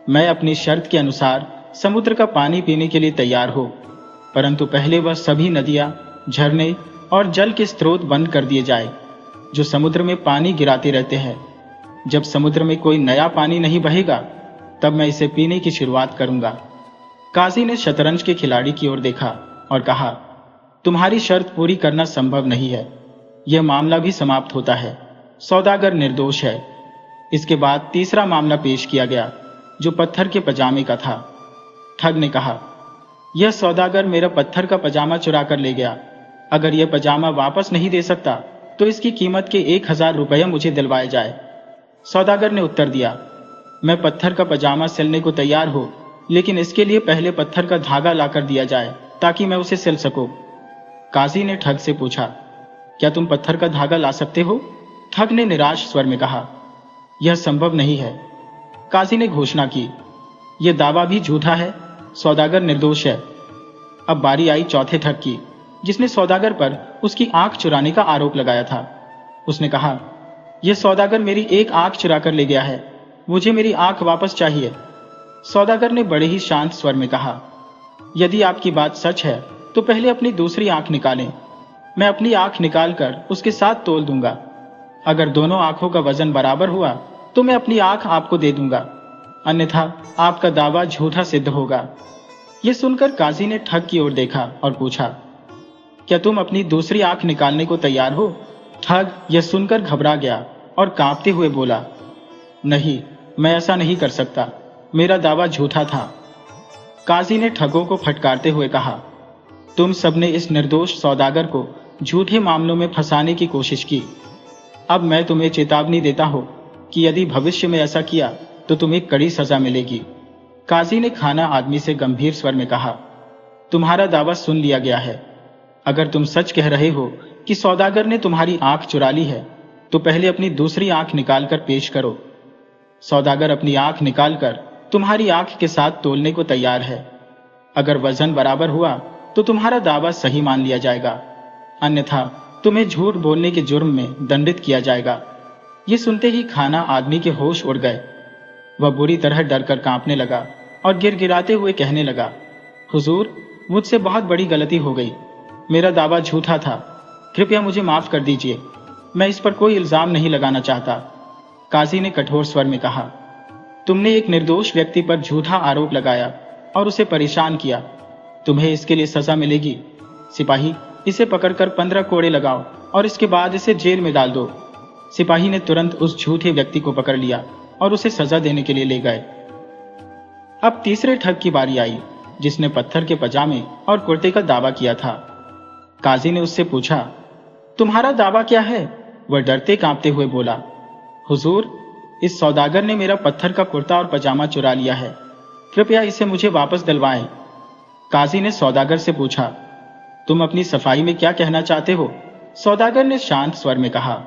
मैं अपनी शर्त के अनुसार समुद्र का पानी पीने के लिए तैयार हूं, परंतु पहले वह सभी नदियां, झरने और जल के स्रोत बंद कर दिए जाए जो समुद्र में पानी गिराते रहते हैं। जब समुद्र में कोई नया पानी नहीं बहेगा, तब मैं इसे पीने की शुरुआत करूंगा। काजी ने शतरंज के खिलाड़ी की ओर देखा और कहा, तुम्हारी शर्त पूरी करना संभव नहीं है। यह मामला भी समाप्त होता है। सौदागर निर्दोष है। इसके बाद तीसरा मामला पेश किया गया, जो पत्थर के पजामे का था। ठग ने कहा, यह सौदागर मेरा पत्थर का पजामा चुरा कर ले गया। अगर यह पजामा वापस नहीं दे सकता तो इसकी कीमत के 1000 रुपये मुझे दिलवाए जाए। सौदागर ने उत्तर दिया, मैं पत्थर का पजामा सिलने को तैयार हूं, लेकिन इसके लिए पहले पत्थर का धागा लाकर दिया जाए ताकि मैं उसे सिल सकूं। काजी ने ठग से पूछा, क्या तुम पत्थर का धागा ला सकते हो? ठग ने निराश स्वर में कहा, यह संभव नहीं है। काजी ने घोषणा की, यह दावा भी झूठा है। सौदागर निर्दोष है। अब बारी आई चौथे ठग की, जिसने सौदागर पर उसकी आंख चुराने का आरोप लगाया था। उसने कहा, यह सौदागर मेरी एक आंख चुरा कर ले गया है, मुझे मेरी आंख वापस चाहिए। सौदागर ने बड़े ही शांत स्वर में कहा, यदि आपकी बात सच है तो पहले अपनी दूसरी आंख निकालें। मैं अपनी आंख निकालकर उसके साथ तोल दूंगा। अगर दोनों आंखों का वजन बराबर हुआ तो मैं अपनी आंख आपको दे दूंगा, अन्यथा आपका दावा झूठा सिद्ध होगा। यह सुनकर काजी ने ठग की ओर देखा और पूछा, क्या तुम अपनी दूसरी आंख निकालने को तैयार हो? ठग यह सुनकर घबरा गया और कांपते हुए बोला, नहीं, मैं ऐसा नहीं कर सकता, मेरा दावा झूठा था। काजी ने ठगों को फटकारते हुए कहा, तुम सबने इस निर्दोष सौदागर को झूठे मामलों में फंसाने की कोशिश की। अब मैं तुम्हें चेतावनी देता हूं कि यदि भविष्य में ऐसा किया तो तुम्हें कड़ी सजा मिलेगी। काजी ने खाना आदमी से गंभीर स्वर में कहा, तुम्हारा दावा सुन लिया गया है। अगर तुम सच कह रहे हो कि सौदागर ने तुम्हारी आंख चुरा ली है तो पहले अपनी दूसरी आंख निकालकर पेश करो। सौदागर अपनी आंख निकालकर तुम्हारी आंख के साथ तोलने को तैयार है। अगर वजन बराबर हुआ तो तुम्हारा दावा सही मान लिया जाएगा, अन्यथा तुम्हें झूठ बोलने के जुर्म में दंडित किया जाएगा। ये सुनते ही खाना आदमी के होश उड़ गए। वह बुरी तरह डरकर कांपने लगा और गिड़गिड़ाते हुए कहने लगा, हुजूर, मुझसे बहुत बड़ी गलती हो गई। मेरा दावा झूठा था, कृपया मुझे माफ कर दीजिए। मैं इस पर कोई इल्जाम नहीं लगाना चाहता। काजी ने कठोर स्वर में कहा, तुमने एक निर्दोष व्यक्ति पर झूठा आरोप लगाया और उसे परेशान किया। तुम्हें इसके लिए सजा मिलेगी। सिपाही, इसे पकड़कर 15 कोड़े लगाओ और इसके बाद इसे जेल में डाल दो। सिपाही ने तुरंत उस झूठे व्यक्ति को पकड़ लिया और उसे सजा देने के लिए ले गए। अब तीसरे ठग की बारी आई, जिसने पत्थर के पजामे और कुर्ते का दावा किया था। काजी ने उससे पूछा, तुम्हारा दावा क्या है? वह डरते कांपते हुए बोला, हुजूर, इस सौदागर ने मेरा पत्थर का कुर्ता और पजामा चुरा लिया है, कृपया इसे मुझे वापस दिलवाएं। काजी ने सौदागर से पूछा, तुम अपनी सफाई में क्या कहना चाहते हो? सौदागर ने शांत स्वर में कहा,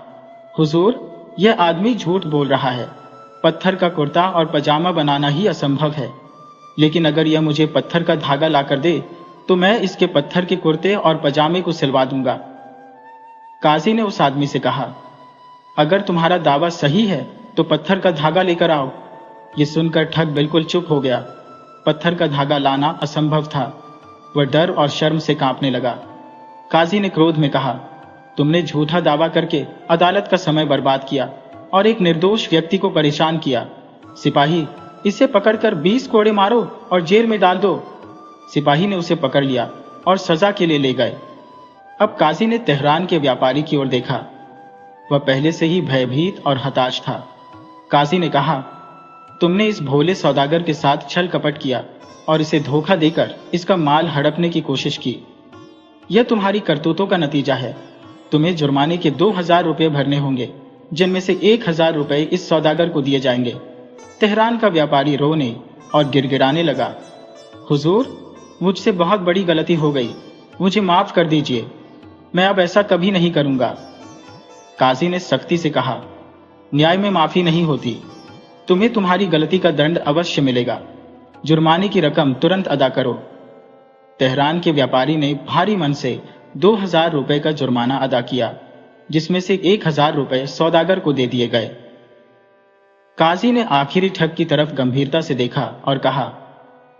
हुजूर, यह आदमी झूठ बोल रहा है। पत्थर का कुर्ता और पजामा बनाना ही असंभव है, लेकिन अगर यह मुझे पत्थर का धागा लाकर दे तो मैं इसके पत्थर के कुर्ते और पजामे को सिलवा दूंगा। काजी ने उस आदमी से कहा, अगर तुम्हारा दावा सही है तो पत्थर का धागा लेकर आओ। यह सुनकर ठग बिल्कुल चुप हो गया। पत्थर का धागा लाना असंभव था। वह डर और शर्म से कांपने लगा। काजी ने क्रोध में कहा, तुमने झूठा दावा करके अदालत का समय बर्बाद किया और एक निर्दोष व्यक्ति को परेशान किया। सिपाही, इसे पकड़कर 20 कोड़े मारो और जेल में डाल दो। सिपाही ने उसे पकड़ लिया और सजा के लिए ले गए। अब काजी ने तेहरान के व्यापारी की ओर देखा। वह पहले से ही भयभीत और हताश था। काजी ने कहा, तुमने इस भोले सौदागर के साथ छल कपट किया और इसे धोखा देकर इसका माल हड़पने की कोशिश की। यह तुम्हारी करतूतों का नतीजा है। तुम्हें जुर्माने के 2000 रुपये भरने होंगे, जिनमें से 1000 रुपये इस सौदागर को दिए जाएंगे। तेहरान का व्यापारी रोने और गिड़गिड़ाने लगा, हुजूर, मुझसे बहुत बड़ी गलती हो गई, मुझे माफ कर दीजिए, मैं अब ऐसा कभी नहीं करूंगा। काजी ने सख्ती से कहा, न्याय में माफी नहीं होती। तुम्हें तुम्हारी गलती का दंड अवश्य मिलेगा। जुर्माने की रकम तुरंत अदा करो। तेहरान के व्यापारी ने भारी मन से 2000 रुपये का जुर्माना अदा किया, जिसमें से 1000 रुपये सौदागर को दे दिए गए। काजी ने आखिरी ठग की तरफ गंभीरता से देखा और कहा,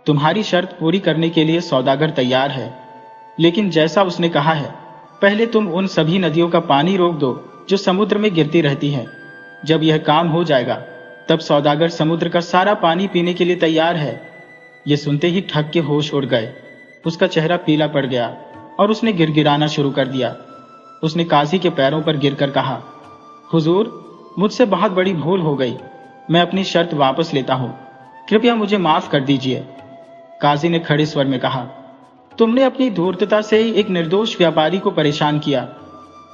तुम्हारी शर्त पूरी करने के लिए सौदागर तैयार है, लेकिन जैसा उसने कहा है, पहले तुम उन सभी नदियों का पानी रोक दो जो समुद्र में गिरती रहती हैं। जब यह काम हो जाएगा तब सौदागर समुद्र का सारा पानी पीने के लिए तैयार है। यह सुनते ही ठग के होश उड़ गए। उसका चेहरा पीला पड़ गया और उसने गिड़गिड़ाना शुरू कर दिया। उसने काजी के पैरों पर गिरकर कहा, हुजूर, मुझसे बहुत बड़ी भूल हो गई। मैं अपनी शर्त वापस लेता हूं। कृपया मुझे माफ कर दीजिए। काजी ने खड़े स्वर में कहा, तुमने अपनी धूर्तता से एक निर्दोष व्यापारी को परेशान किया,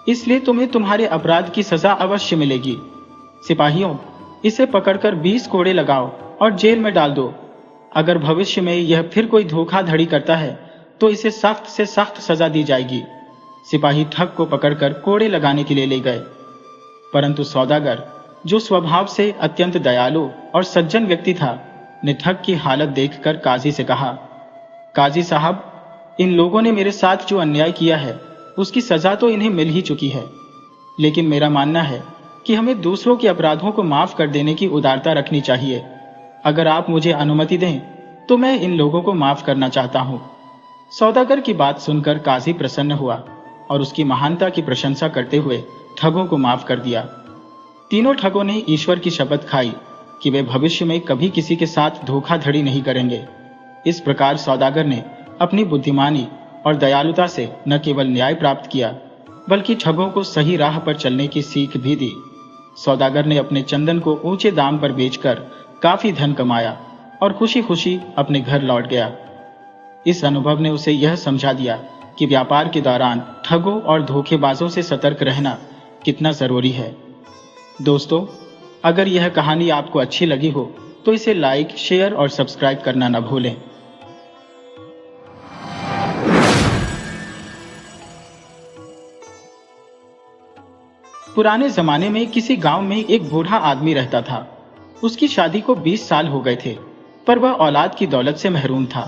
इसलिए तुम्हें तुम्हारे अपराध की सजा अवश्य मिलेगी। सिपाहियों, इसे पकड़कर 20 कोड़े लगाओ और जेल में डाल दो। अगर भविष्य में यह फिर कोई धोखाधड़ी करता है तो इसे सख्त से सख्त सजा दी जाएगी। सिपाही ठग को पकड़कर कोड़े लगाने के लिए ले गए, परंतु सौदागर, जो स्वभाव से अत्यंत दयालु और सज्जन व्यक्ति था, ने ठग की हालत देखकर काजी से कहा, काजी साहब, इन लोगों ने मेरे साथ जो अन्याय किया है उसकी सजा तो इन्हें मिल ही चुकी है, लेकिन मेरा मानना है कि हमें दूसरों के अपराधों को माफ कर देने की उदारता रखनी चाहिए। अगर आप मुझे अनुमति दें तो मैं इन लोगों को माफ करना चाहता हूं। सौदागर की बात सुनकर काजी प्रसन्न हुआ और उसकी महानता की प्रशंसा करते हुए ठगों को माफ कर दिया। तीनों ठगों ने ईश्वर की शपथ खाई कि वे भविष्य में कभी किसी के साथ धोखाधड़ी नहीं करेंगे। इस प्रकार सौदागर ने अपनी बुद्धिमानी और दयालुता से न केवल न्याय प्राप्त किया, बल्कि ठगों को सही राह पर चलने की सीख भी दी। सौदागर ने अपने चंदन को ऊंचे दाम पर बेचकर काफी धन कमाया और खुशी खुशी अपने घर लौट गया। इस अनुभव ने उसे यह समझा दिया कि व्यापार के दौरान ठगों और धोखेबाजों से सतर्क रहना कितना जरूरी है। दोस्तों, अगर यह कहानी आपको अच्छी लगी हो तो इसे लाइक, शेयर और सब्सक्राइब करना न भूलें। पुराने जमाने में किसी गांव में एक बूढ़ा आदमी रहता था। उसकी शादी को 20 साल हो गए थे, पर वह औलाद की दौलत से महरूम था।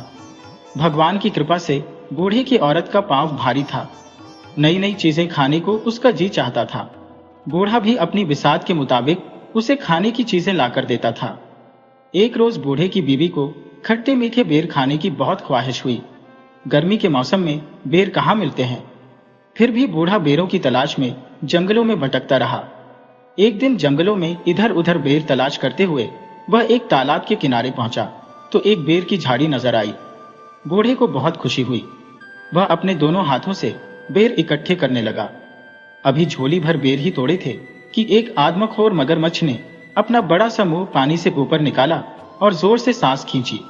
भगवान की कृपा से बूढ़े की औरत का पांव भारी था। नई नई चीजें खाने को उसका जी चाहता था। बूढ़ा भी अपनी बिसात के मुताबिक उसे खाने की चीजें लाकर देता था। एक रोज बूढ़े की बीवी को खट्टे मीठे बेर खाने की बहुत ख्वाहिश हुई। गर्मी के मौसम में बेर कहाँ मिलते हैं। फिर भी बूढ़ा बेरों की तलाश में जंगलों में भटकता रहा। एक दिन जंगलों में इधर उधर बेर तलाश करते हुए वह एक तालाब के किनारे पहुंचा तो एक बेर की झाड़ी नजर आई। बूढ़े को बहुत खुशी हुई। वह अपने दोनों हाथों से बेर इकट्ठे करने लगा। अभी झोली भर बेर ही तोड़े थे कि एक आदमखोर मगरमच्छ ने अपना बड़ा सा मुंह पानी से ऊपर निकाला और जोर से सांस खींची।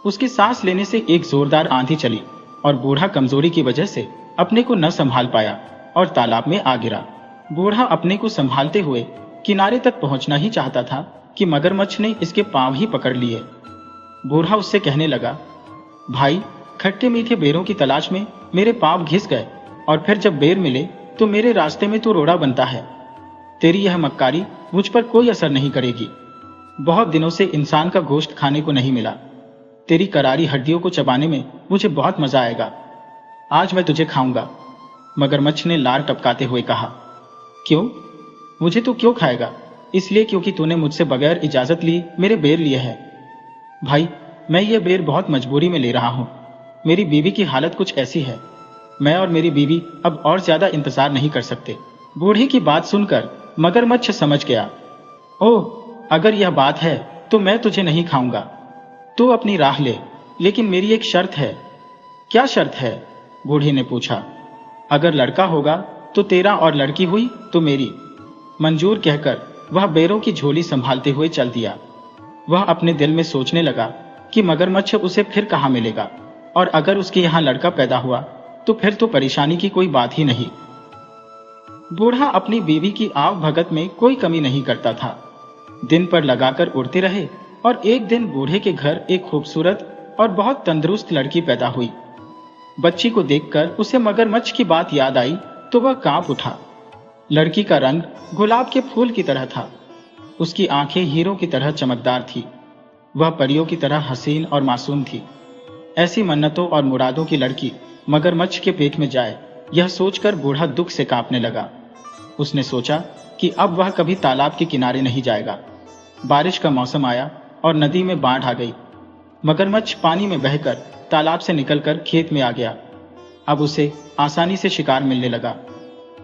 उसकी सांस लेने से एक जोरदार आंधी चली और बूढ़ा कमजोरी की वजह से अपने को न संभाल पाया और तालाब में आ गिरा। बूढ़ा अपने को संभालते हुए किनारे तक पहुंचना ही चाहता था कि मगरमच्छ ने इसके पांव ही पकड़ लिए। बूढ़ा उससे कहने लगा, भाई, खट्टे मीठे बेरों की तलाश में मेरे पांव घिस गए और फिर जब बेर मिले तो मेरे रास्ते में तू रोड़ा बनता है। तेरी यह मक्कारी मुझ पर कोई असर नहीं करेगी। बहुत दिनों से इंसान का गोश्त खाने को नहीं मिला। तेरी करारी हड्डियों को चबाने में मुझे बहुत मजा आएगा। आज मैं तुझे खाऊंगा। मगरमच्छ ने लार टपकाते हुए कहा, क्यों? मुझे तू क्यों खाएगा? इसलिए क्योंकि तूने मुझसे बगैर इजाजत ली मेरे बेर लिए है। भाई, मैं ये बेर बहुत मजबूरी में ले रहा हूं। मेरी बीवी की हालत कुछ ऐसी है, मैं और मेरी बीवी अब और ज्यादा इंतजार नहीं कर सकते। बूढ़े की बात सुनकर मगरमच्छ समझ गया। ओह, अगर यह बात है तो मैं तुझे नहीं खाऊंगा। तू अपनी राह ले, लेकिन मेरी एक शर्त है। क्या शर्त है? बूढ़े ने पूछा। अगर लड़का होगा तो तेरा और लड़की हुई तो मेरी। मंजूर कहकर वह बेरों की झोली संभालते हुए चल दिया। वह अपने दिल में सोचने लगा कि मगरमच्छ उसे फिर कहाँ मिलेगा, और अगर उसके यहाँ लड़का पैदा हुआ तो फिर तो परेशानी की कोई बात ही नहीं। बूढ़ा अपनी बीवी की आव भगत में कोई कमी नहीं करता था। दिन पर लगाकर उड़ते रहे और एक दिन बूढ़े के घर एक खूबसूरत और बहुत तंदुरुस्त लड़की पैदा हुई। बच्ची को देखकर उसे मगरमच्छ की बात याद आई तो वह कांप उठा। लड़की का रंग गुलाब के फूल की तरह था। उसकी आंखें हीरों की तरह चमकदार थी। वह परियों की तरह हसीन और मासूम थी। ऐसी मन्नतों और मुरादों की लड़की मगरमच्छ के पेट में जाए, यह सोचकर बूढ़ा दुख से कांपने लगा। उसने सोचा कि अब वह कभी तालाब के किनारे नहीं जाएगा। बारिश का मौसम आया और नदी में बाढ़ आ गई। मगरमच्छ पानी में बहकर तालाब से निकलकर खेत में आ गया। अब उसे आसानी से शिकार मिलने लगा।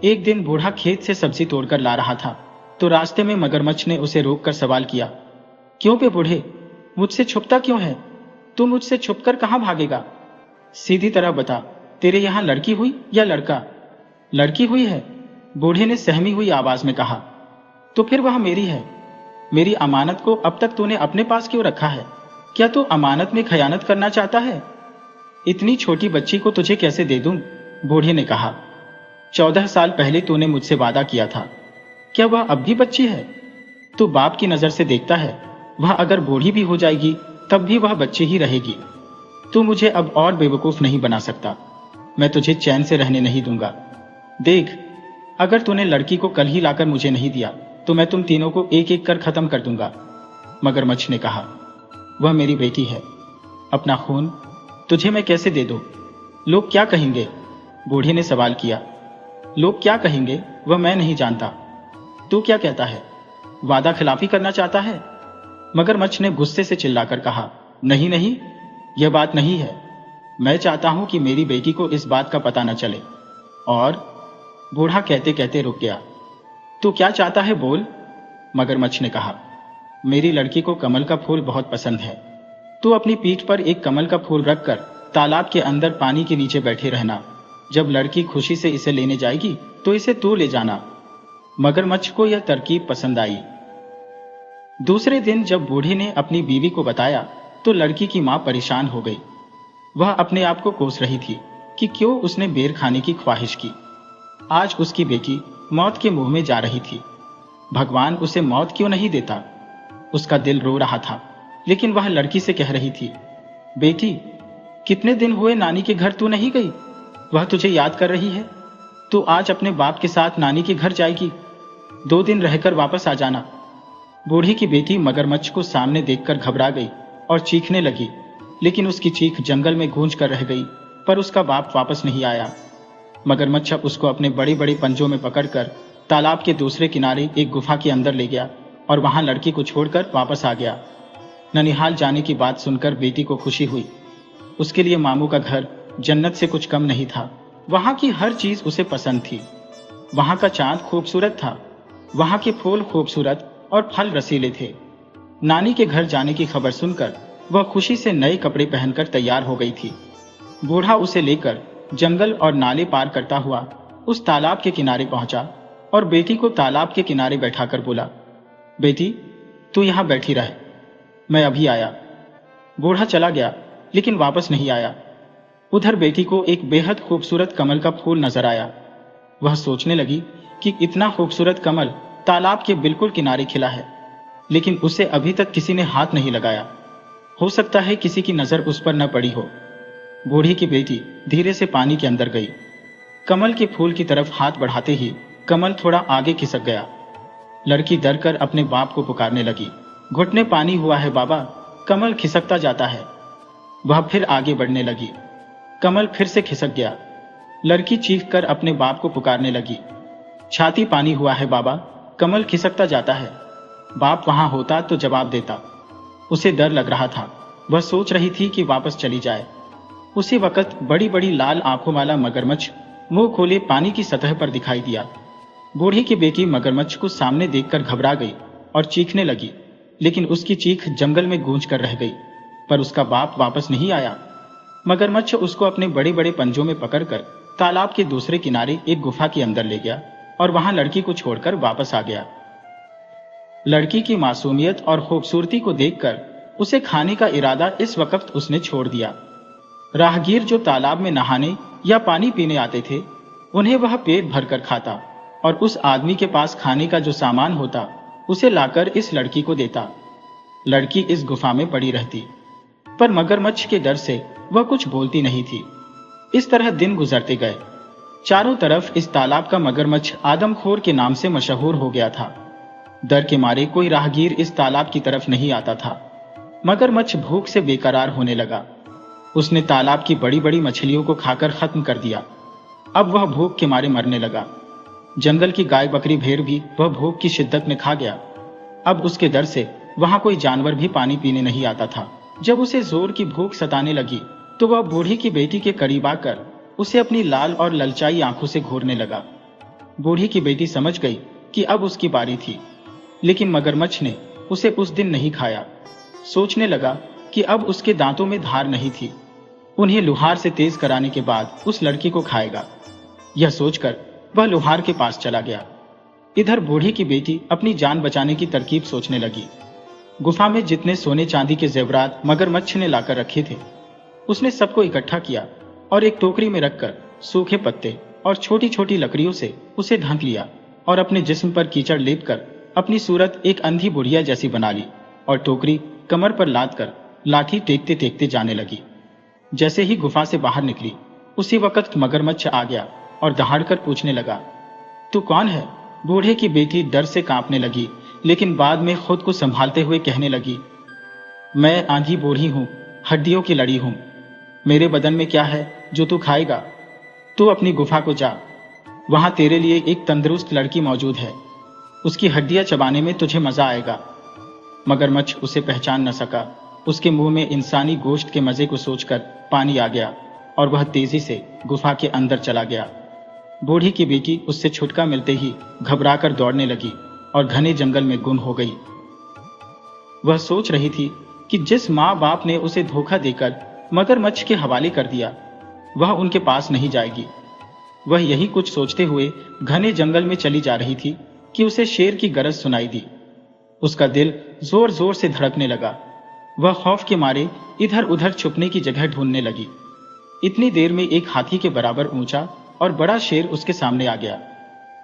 एक दिन बूढ़ा खेत से सब्जी तोड़कर ला रहा था तो रास्ते में मगरमच्छ ने उसे रोककर सवाल किया, क्यों बे बूढ़े, मुझसे छुपता क्यों है? तू मुझसे छुपकर कहां भागेगा? सीधी तरह बता, तेरे यहां लड़की हुई या लड़का? लड़की हुई है? बूढ़े ने सहमी हुई आवाज में कहा। तो फिर वह मेरी है। मेरी अमानत को अब तक तूने अपने पास क्यों रखा है? क्या तू अमानत में खयानत करना चाहता है? इतनी छोटी बच्ची को तुझे कैसे दे दूं? बूढ़े ने कहा। 14 साल पहले तूने मुझसे वादा किया था। क्या वह अब भी बच्ची है? तू बाप की नजर से देखता है, वह अगर बूढ़ी भी हो जाएगी तब भी वह बच्ची ही रहेगी। तू मुझे अब और बेवकूफ नहीं बना सकता। मैं तुझे चैन से रहने नहीं दूंगा। देख, अगर तूने लड़की को कल ही लाकर मुझे नहीं दिया तो मैं तुम तीनों को एक एक कर खत्म कर दूंगा। मगरमच्छ ने कहा। वह मेरी बेटी है, अपना खून तुझे मैं कैसे दे दूं? लोग क्या कहेंगे? बूढ़े ने सवाल किया। लोग क्या कहेंगे वह मैं नहीं जानता। तू क्या कहता है? वादा खिलाफी करना चाहता है? मगरमच्छ ने गुस्से से चिल्लाकर कहा। नहीं नहीं, यह बात नहीं है। मैं चाहता हूं कि मेरी बेटी को इस बात का पता न चले। और बूढ़ा कहते कहते रुक गया। तू क्या चाहता है बोल? मगरमच्छ ने कहा। मेरी लड़की को कमल का फूल बहुत पसंद है। तू अपनी पीठ पर एक कमल का फूल रखकर तालाब के अंदर पानी के नीचे बैठे रहना। जब लड़की खुशी से इसे लेने जाएगी तो इसे तू ले जाना। मगरमच्छ को यह तरकीब पसंद आई। दूसरे दिन जब बूढ़े ने अपनी बीवी को बताया तो लड़की की मां परेशान हो गई। वह अपने आप को कोस रही थी कि क्यों उसने बेर खाने की ख्वाहिश की। आज उसकी बेटी मौत के मुंह में जा रही थी। भगवान उसे मौत क्यों नहीं देता? उसका दिल रो रहा था, लेकिन वह लड़की से कह रही थी, बेटी, कितने दिन हुए नानी के घर तू नहीं गई? वह तुझे याद कर रही है। तू आज अपने बाप के साथ नानी के घर जाएगी। 2 दिन रहकर वापस आ जाना। बूढ़ी की बेटी मगरमच्छ को सामने देखकर घबरा गई और चीखने लगी, लेकिन उसकी चीख जंगल में गूंज कर रह गई। पर उसका बाप वापस नहीं आया। मगरमच्छ उसको अपने बड़े बड़े पंजों में पकड़कर तालाब के दूसरे किनारे एक गुफा के अंदर ले गया और वहां लड़की को छोड़कर वापस आ गया। ननिहाल जाने की बात सुनकर बेटी को खुशी हुई। उसके लिए मामू का घर जन्नत से कुछ कम नहीं था। वहां की हर चीज उसे पसंद थी। वहां का चांद खूबसूरत था, वहां के फूल खूबसूरत और फल रसीले थे। नानी के घर जाने की खबर सुनकर वह खुशी से नए कपड़े पहनकर तैयार हो गई थी। बूढ़ा उसे लेकर जंगल और नाले पार करता हुआ उस तालाब के किनारे पहुंचा और बेटी को तालाब के किनारे बैठाकर बोला, बेटी, तू यहां बैठी रह, मैं अभी आया। बूढ़ा चला गया, लेकिन वापस नहीं आया। उधर बेटी को एक बेहद खूबसूरत कमल का फूल नजर आया। वह सोचने लगी कि इतना खूबसूरत कमल तालाब के बिल्कुल किनारे खिला है, लेकिन उसे अभी तक किसी ने हाथ नहीं लगाया। हो सकता है किसी की नजर उस पर न पड़ी हो। बूढ़ी की बेटी धीरे से पानी के अंदर गई। कमल के फूल की तरफ हाथ बढ़ाते ही कमल थोड़ा आगे खिसक गया। लड़की डर कर अपने बाप को पुकारने लगी, घुटने पानी हुआ है बाबा, कमल खिसकता जाता है। वह फिर आगे बढ़ने लगी। कमल फिर से खिसक गया। लड़की चीख कर अपने बाप को पुकारने लगी, छाती पानी हुआ है बाबा, कमल खिसकता जाता है। बाप वहां होता तो जवाब देता। उसे डर लग रहा था। वह सोच रही थी कि वापस चली जाए। उसी वक्त बड़ी बड़ी लाल आंखों वाला मगरमच्छ मुंह खोले पानी की सतह पर दिखाई दिया। बूढ़ी की बेटी मगरमच्छ को सामने देखकर घबरा गई और चीखने लगी, लेकिन उसकी चीख जंगल में गूंज कर रह गई। पर उसका बाप वापस नहीं आया। मगरमच्छ उसको अपने बड़े बड़े पंजों में पकड़कर तालाब के दूसरे किनारे एक गुफा के अंदर ले गया और वहां लड़की को छोड़कर वापस आ गया। लड़की की मासूमियत और खूबसूरती को देखकर उसे खाने का इरादा इस वक्त उसने छोड़ दिया। राहगीर जो तालाब में नहाने या पानी पीने आते थे, उन्हें वह पेट भरकर खाता और उस आदमी के पास खाने का जो सामान होता उसे लाकर इस लड़की को देता। लड़की इस गुफा में पड़ी रहती, पर मगरमच्छ के डर से वह कुछ बोलती नहीं थी। इस तरह दिन गुजरते गए। चारों तरफ इस तालाब का मगरमच्छ आदमखोर के नाम से मशहूर हो गया था। डर के मारे कोई राहगीर इस तालाब की तरफ नहीं आता था। मगरमच्छ भूख से बेकरार होने लगा। उसने तालाब की बड़ी बड़ी मछलियों को खाकर खत्म कर दिया। अब वह भूख के मारे मरने लगा। जंगल की गाय बकरी भेड़ भी वह भूख की शिद्दत में खा गया। अब उसके डर से वहां कोई जानवर भी पानी पीने नहीं आता था। जब उसे जोर की भूख सताने लगी तो वह बूढ़ी की बेटी के करीब आकर उसे अपनी लाल और ललचाई आंखों से घूरने लगा। बूढ़ी की बेटी समझ गई कि अब उसकी बारी थी, लेकिन मगरमच्छ ने उसे उस दिन नहीं खाया। सोचने लगा कि अब उसके दांतों में धार नहीं थी। उन्हें लुहार से तेज कराने के बाद उस लड़की को खाएगा। यह सोचकर वह लोहार के पास चला गया। इधर बूढ़ी की बेटी अपनी जान बचाने की तरकीब सोचने लगी। गुफा में जितने सोने चांदी के जेवरात मगरमच्छ ने लाकर रखे थे, उसने सबको इकट्ठा किया और एक टोकरी में रखकर सूखे पत्ते और छोटी छोटी लकड़ियों से उसे ढक लिया और अपने जिस्म पर कीचड़ लेपकर अपनी सूरत एक अंधी बुढ़िया जैसी बना ली और टोकरी कमर पर लाद कर लाठी टेकते टेकते जाने लगी। जैसे ही गुफा से बाहर निकली, उसी वक्त मगरमच्छ आ गया और दहाड़कर पूछने लगा, तू कौन है? बूढ़े की बेटी डर से कांपने लगी, लेकिन बाद में खुद को संभालते हुए कहने लगी, मैं आंधी बूढ़ी हूं, हड्डियों की लड़ी हूं। मेरे बदन में क्या है जो तू खाएगा? तू अपनी गुफा को जा, वहां तेरे लिए एक तंदुरुस्त लड़की मौजूद है, उसकी हड्डियां चबाने में तुझे मजा आएगा। मगरमच्छ उसे पहचान न सका। उसके मुंह में इंसानी गोश्त के मजे को सोचकर पानी आ गया और वह तेजी से गुफा के अंदर चला गया। बूढ़ी की बेटी उससे छुटका मिलते ही घबराकर दौड़ने लगी और घने जंगल में गुम हो गई। वह सोच रही थी कि जिस माँ बाप ने उसे धोखा देकर मगरमच्छ के हवाले कर दिया, वह उनके पास नहीं जाएगी। वह यही कुछ सोचते हुए घने जंगल में चली जा रही थी कि उसे शेर की गरज सुनाई दी। उसका दिल जोर जोर से धड़कने लगा। वह खौफ के मारे इधर उधर छुपने की जगह ढूंढने लगी। इतनी देर में एक हाथी के बराबर ऊंचा और बड़ा शेर उसके सामने आ गया।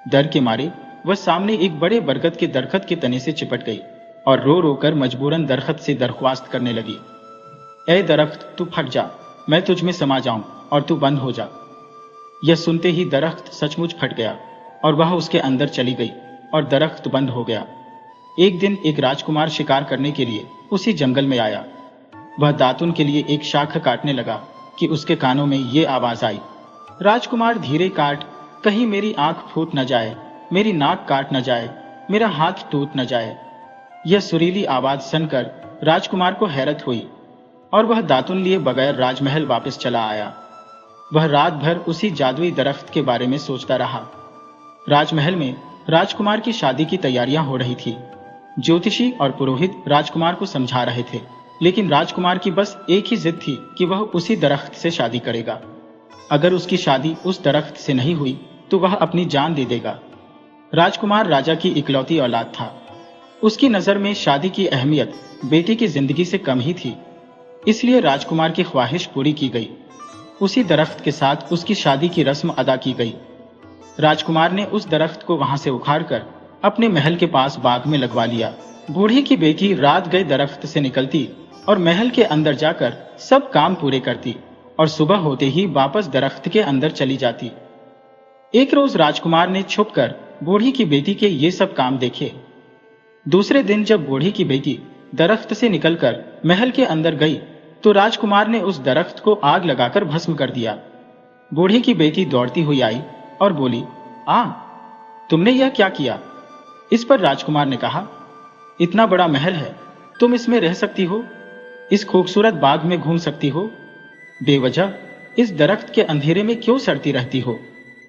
डर के मारे वह सामने एक बड़े बरगद के दरख्त के तने से चिपट गई और रो रो कर मजबूरन दरख्त से दरख्वास्त करने लगी, ऐ दरख्त, तू फट जा, मैं तुझ में समा जाऊं और तू बंद हो जा। यह सुनते ही दरख्त सचमुच फट गया और वह उसके अंदर चली गई और दरख्त बंद हो गया। एक दिन एक राजकुमार शिकार करने के लिए उसी जंगल में आया। वह दातुन के लिए एक शाख काटने लगा कि उसके कानों में ये आवाज आई, राजकुमार धीरे काट, कहीं मेरी आंख फूट न जाए, मेरी नाक काट न जाए, मेरा हाथ टूट न जाए। यह सुरीली आवाज सुनकर राजकुमार को हैरत हुई और वह दातुन लिए बगैर राजमहल वापस चला आया। वह रात भर उसी जादुई दरख्त के बारे में सोचता रहा। राजमहल में राजकुमार की शादी की तैयारियां हो रही थी। ज्योतिषी और पुरोहित राजकुमार को समझा रहे थे, लेकिन राजकुमार की बस एक ही जिद थी कि वह उसी दरख्त से शादी करेगा। अगर उसकी शादी उस दरख्त से नहीं हुई तो वह अपनी जान दे देगा। राजकुमार राजा की इकलौती औलाद था। उसकी नजर में शादी की अहमियत बेटी की जिंदगी से कम ही थी, इसलिए राजकुमार की ख्वाहिश पूरी की गई। उसी दरख्त के साथ उसकी शादी की रस्म अदा की गई। राजकुमार ने उस दरख्त को वहां से उखाड़कर अपने महल के पास बाग में लगवा लिया। बूढ़ी की बेटी रात गए दरख्त से निकलती और महल के अंदर जाकर सब काम पूरे करती और सुबह होते ही वापस दरख्त के अंदर चली जाती। एक रोज राजकुमार ने छुपकर बूढ़ी की बेटी के ये सब काम देखे। दूसरे दिन जब बूढ़ी की बेटी दरख्त से निकलकर महल के अंदर गई तो राजकुमार ने उस दरख्त को आग लगाकर भस्म कर दिया। बूढ़ी की बेटी दौड़ती हुई आई और बोली, तुमने यह क्या किया? इस पर राजकुमार ने कहा, इतना बड़ा महल है, तुम इसमें रह सकती हो, इस खूबसूरत बाग में घूम सकती हो, बेवजह इस दरख्त के अंधेरे में क्यों सड़ती रहती हो?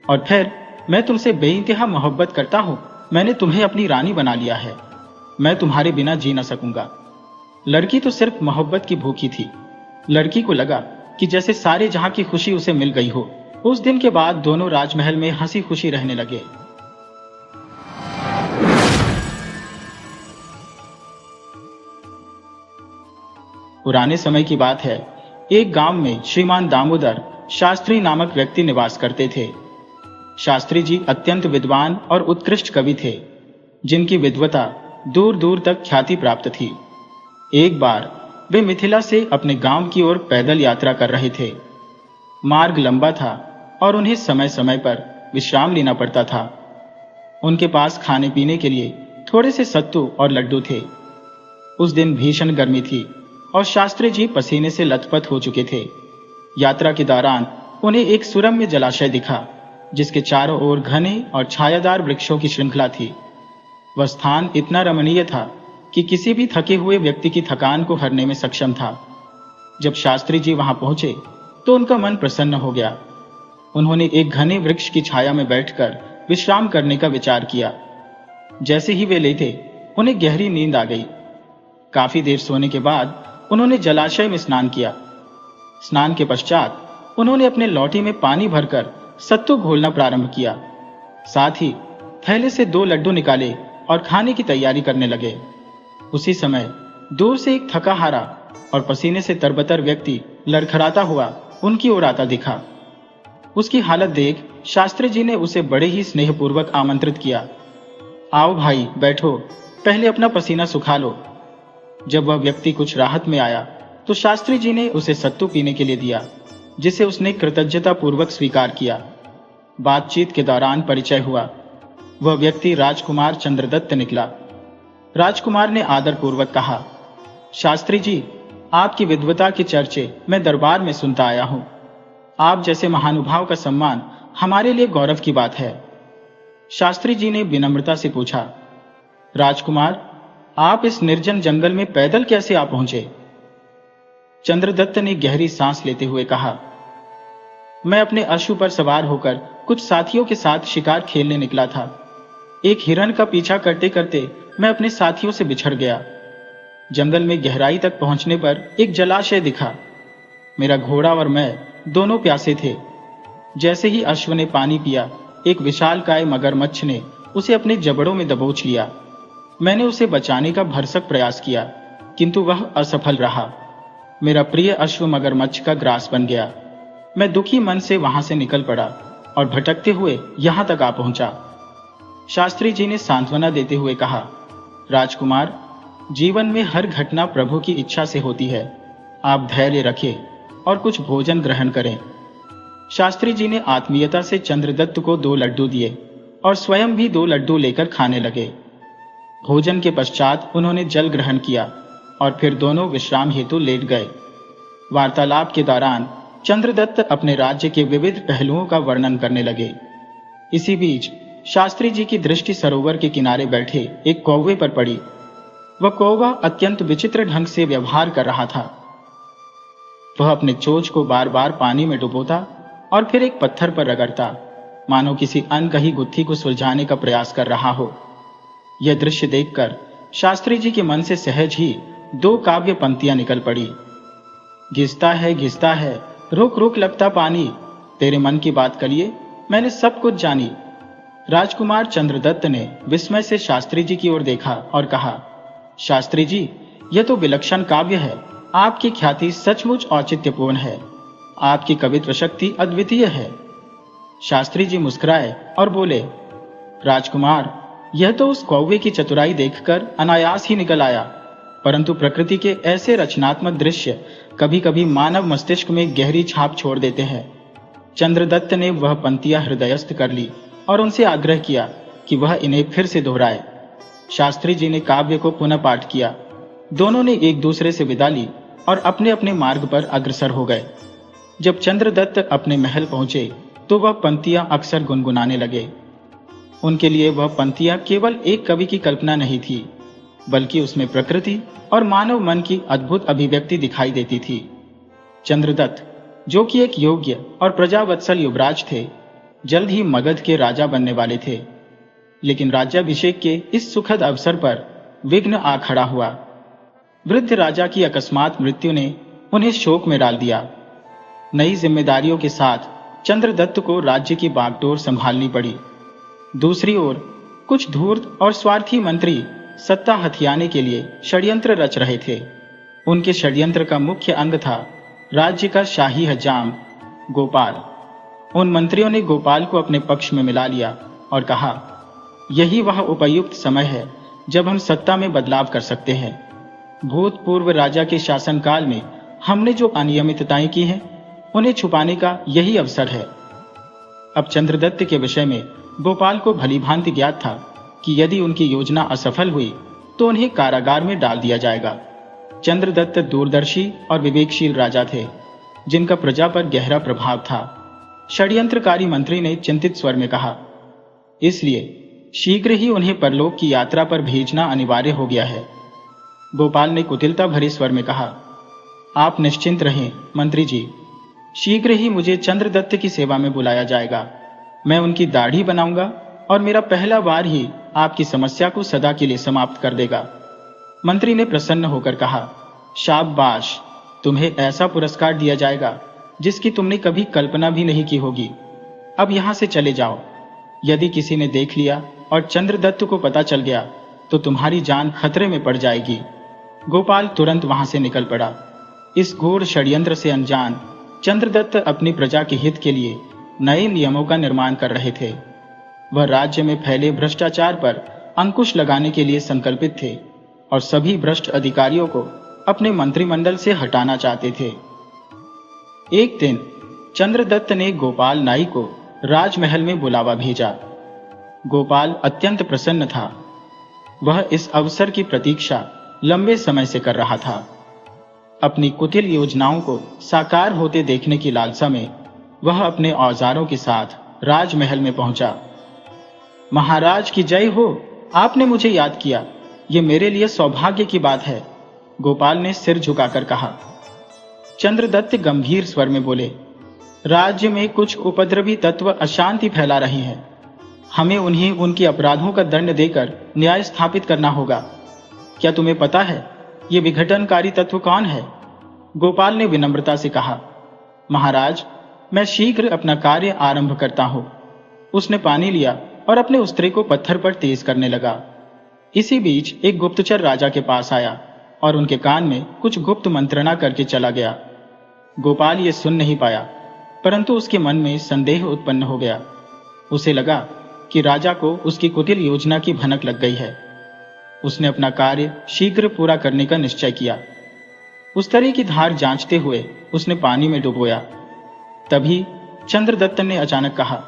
और फिर मैं तुमसे बेइंतहा मोहब्बत करता हूं, मैंने तुम्हें अपनी रानी बना लिया है, मैं तुम्हारे बिना जी न सकूंगा। लड़की तो सिर्फ मोहब्बत की भूखी थी। लड़की को लगा कि जैसे सारे जहां की खुशी उसे मिल गई हो। उस दिन के बाद दोनों राजमहल में हंसी खुशी रहने लगे। पुराने समय की बात है, एक गांव में श्रीमान दामोदर शास्त्री नामक व्यक्ति निवास करते थे। शास्त्री जी अत्यंत विद्वान और उत्कृष्ट कवि थे, जिनकी विद्वता दूर दूर तक ख्याति प्राप्त थी। एक बार वे मिथिला से अपने गांव की ओर पैदल यात्रा कर रहे थे। मार्ग लंबा था और उन्हें समय समय पर विश्राम लेना पड़ता था। उनके पास खाने पीने के लिए थोड़े से सत्तू और लड्डू थे। उस दिन भीषण गर्मी थी और शास्त्री जी पसीने से लथपथ हो चुके थे। यात्रा के दौरान उन्हें एक सुरम्य जलाशय दिखा, जिसके चारों ओर घने और छायादार वृक्षों की श्रृंखला थी। वह स्थान इतना रमणीय था कि किसी भी थके हुए व्यक्ति की थकान को हरने में सक्षम था। जब शास्त्री जी वहां पहुंचे तो उनका मन प्रसन्न हो गया। उन्होंने एक घने वृक्ष की छाया में बैठकर विश्राम करने का विचार किया। जैसे ही वे लेटे, उन्हें गहरी नींद आ गई। काफी देर सोने के बाद उन्होंने जलाशय में स्नान किया। स्नान के पश्चात उन्होंने अपने लौटी में पानी भरकर सत्तू घोलना प्रारंभ किया। साथ ही थैले से 2 लड्डू निकाले और खाने की तैयारी करने लगे। उसी समय दूर से एक थका हारा और पसीने से तरबतर व्यक्ति लड़खड़ाता हुआ उनकी ओर आता दिखा। उसकी हालत देख शास्त्री जी ने उसे बड़े ही स्नेहपूर्वक आमंत्रित किया। आओ भाई, बैठो, पहले अपना पसीना सुखा लो। जब वह व्यक्ति कुछ राहत में आया तो शास्त्री जी ने उसे सत्तू पीने के लिए दिया, जिसे उसने कृतज्ञता पूर्वक स्वीकार किया। बातचीत के दौरान परिचय हुआ। वह व्यक्ति राजकुमार चंद्रदत्त निकला। राजकुमार ने आदरपूर्वक कहा, शास्त्री जी, आपकी विद्वता की चर्चे मैं दरबार में सुनता आया हूं। आप जैसे महानुभाव का सम्मान हमारे लिए गौरव की बात है। शास्त्री जी ने विनम्रता से पूछा, राजकुमार, आप इस निर्जन जंगल में पैदल कैसे आ पहुंचे? चंद्रदत्त ने गहरी सांस लेते हुए कहा, मैं अपने अश्व पर सवार होकर कुछ साथियों के साथ शिकार खेलने निकला था। एक हिरण का पीछा करते करते मैं अपने साथियों से बिछड़ गया। जंगल में गहराई तक पहुंचने पर एक जलाशय दिखा। मेरा घोड़ा और मैं दोनों प्यासे थे। जैसे ही अश्व ने पानी पिया, एक विशालकाय मगरमच्छ ने उसे अपने जबड़ों में दबोच लिया। मैंने उसे बचाने का भरसक प्रयास किया, किंतु वह असफल रहा। मेरा प्रिय अश्व मगरमच्छ का ग्रास बन गया। मैं दुखी मन से वहां से निकल पड़ा और भटकते हुए यहां तक आ पहुंचा। शास्त्री जी ने सांत्वना देते हुए कहा, राजकुमार, जीवन में हर घटना प्रभु की इच्छा से होती है। आप धैर्य रखें और कुछ भोजन ग्रहण करें। शास्त्री जी ने आत्मीयता से चंद्रदत्त को 2 लड्डू दिए और स्वयं भी 2 लड्डू लेकर खाने लगे। भोजन के पश्चात उन्होंने जल ग्रहण किया और फिर दोनों विश्राम हेतु लेट गए। वार्तालाप के दौरान चंद्रदत्त अपने राज्य के विविध पहलुओं का वर्णन करने लगे। इसी बीच शास्त्री जी की दृष्टि सरोवर के किनारे बैठे एक कौवे पर पड़ी। वह कौवा अत्यंत विचित्र ढंग से व्यवहार कर रहा था। वह अपने चोंच को बार बार पानी में डुबोता और फिर एक पत्थर पर रगड़ता, मानो किसी अनकही गुत्थी को सुलझाने का प्रयास कर रहा हो। यह दृश्य देखकर शास्त्री जी के मन से सहज ही 2 काव्य पंक्तियां निकल पड़ी। घिसता है, रुक रुक लगता पानी, तेरे मन की बात करिए, मैंने सब कुछ जानी। राजकुमार चंद्रदत्त ने विस्मय से शास्त्री जी की ओर देखा और कहा, शास्त्री जी, यह तो विलक्षण काव्य है। आपकी ख्याति सचमुच औचित्यपूर्ण है। आपकी कवित्व शक्ति अद्वितीय है। शास्त्री जी मुस्कुराए और बोले, राजकुमार, यह तो उस कौवे की चतुराई देखकर अनायास ही निकल आया, परंतु प्रकृति के ऐसे रचनात्मक दृश्य कभी कभी मानव मस्तिष्क में गहरी छाप छोड़ देते हैं। चंद्रदत्त ने वह पंक्तियां हृदयस्थ कर ली और उनसे आग्रह किया कि वह इन्हें फिर से दोहराए। शास्त्री जी ने काव्य को पुनः पाठ किया। दोनों ने एक दूसरे से विदा ली और अपने अपने मार्ग पर अग्रसर हो गए। जब चंद्रदत्त अपने महल पहुंचे तो वह पंक्तियां अक्सर गुनगुनाने लगे। उनके लिए वह पंक्तियां केवल एक कवि की कल्पना नहीं थी, बल्कि उसमें प्रकृति और मानव मन की अद्भुत अभिव्यक्ति दिखाई देती थी। चंद्रदत्त, जो कि एक योग्य और प्रजावत्सल युवराज थे, जल्द ही मगध के राजा बनने वाले थे। लेकिन राज्याभिषेक के इस सुखद अवसर पर विघ्न आ खड़ा हुआ। वृद्ध राजा की अकस्मात मृत्यु ने उन्हें शोक में डाल दिया। नई जिम्मेदारियों के साथ चंद्रदत्त को राज्य की बागडोर संभालनी पड़ी। दूसरी ओर कुछ धूर्त और स्वार्थी मंत्री सत्ता हथियाने के लिए षड्यंत्र रच रहे थे। उनके षड्यंत्र का मुख्य अंग था राज्य का शाही हजाम गोपाल। उन मंत्रियों ने गोपाल को अपने पक्ष में मिला लिया और कहा, यही वह उपयुक्त समय है जब हम सत्ता में बदलाव कर सकते हैं। भूतपूर्व राजा के शासनकाल में हमने जो अनियमितताएं की हैं, उन्हें छुपाने का यही अवसर है। अब चंद्रदत्त के विषय में गोपाल को भलीभांति ज्ञात था कि यदि उनकी योजना असफल हुई तो उन्हें कारागार में डाल दिया जाएगा। चंद्रदत्त दूरदर्शी और विवेकशील राजा थे, जिनका प्रजा पर गहरा प्रभाव था। षड्यंत्रकारी मंत्री ने चिंतित स्वर में कहा, इसलिए शीघ्र ही उन्हें परलोक की यात्रा पर भेजना अनिवार्य हो गया है। गोपाल ने कुटिलता भरे स्वर में कहा, आप निश्चिंत रहें मंत्री जी, शीघ्र ही मुझे चंद्रदत्त की सेवा में बुलाया जाएगा। मैं उनकी दाढ़ी बनाऊंगा और मेरा पहला वार ही आपकी समस्या को सदा के लिए समाप्त कर देगा। मंत्री ने प्रसन्न होकर कहा, शाबाश, तुम्हें ऐसा पुरस्कार दिया जाएगा जिसकी तुमने कभी कल्पना भी नहीं की होगी। अब यहां से चले जाओ। यदि किसी ने देख लिया और चंद्रदत्त को पता चल गया तो तुम्हारी जान खतरे में पड़ जाएगी। गोपाल तुरंत वहां से निकल पड़ा। इस गूढ़ षड्यंत्र से अनजान चंद्रदत्त अपनी प्रजा के हित के लिए नए नियमों का निर्माण कर रहे थे। वह राज्य में फैले भ्रष्टाचार पर अंकुश लगाने के लिए संकल्पित थे और सभी भ्रष्ट अधिकारियों को अपने मंत्रिमंडल से हटाना चाहते थे। एक दिन चंद्रदत्त ने गोपाल नाई को राजमहल में बुलावा भेजा। गोपाल अत्यंत प्रसन्न था। वह इस अवसर की प्रतीक्षा लंबे समय से कर रहा था। अपनी कुटिल योजनाओं को साकार होते देखने की लालसा में वह अपने औजारों के साथ राजमहल में पहुंचा। महाराज की जय हो, आपने मुझे याद किया, ये मेरे लिए सौभाग्य की बात है, गोपाल ने सिर झुकाकर कहा। चंद्रदत्त गंभीर स्वर में बोले, राज्य में कुछ उपद्रवी तत्व अशांति फैला रहे हैं। हमें उन्हें उनके अपराधों का दंड देकर न्याय स्थापित करना होगा। क्या तुम्हें पता है ये विघटनकारी तत्व कौन है? गोपाल ने विनम्रता से कहा। महाराज, मैं शीघ्र अपना कार्य आरंभ करता हूं। उसने पानी लिया और अपने उस्त्रे को पत्थर पर तेज करने लगा। इसी बीच एक गुप्तचर राजा के पास आया और उनके कान में कुछ गुप्त मंत्रणा करके चला गया। गोपाल ये सुन नहीं पाया, परंतु उसके मन में संदेह उत्पन्न हो गया। उसे लगा कि राजा को उसकी कुटिल योजना की भनक लग गई है। उसने अपना कार्य शीघ्र पूरा करने का निश्चय किया। उस्तरे की धार जांचते हुए उसने पानी में डुबोया। तभी चंद्रदत्त ने अचानक कहा,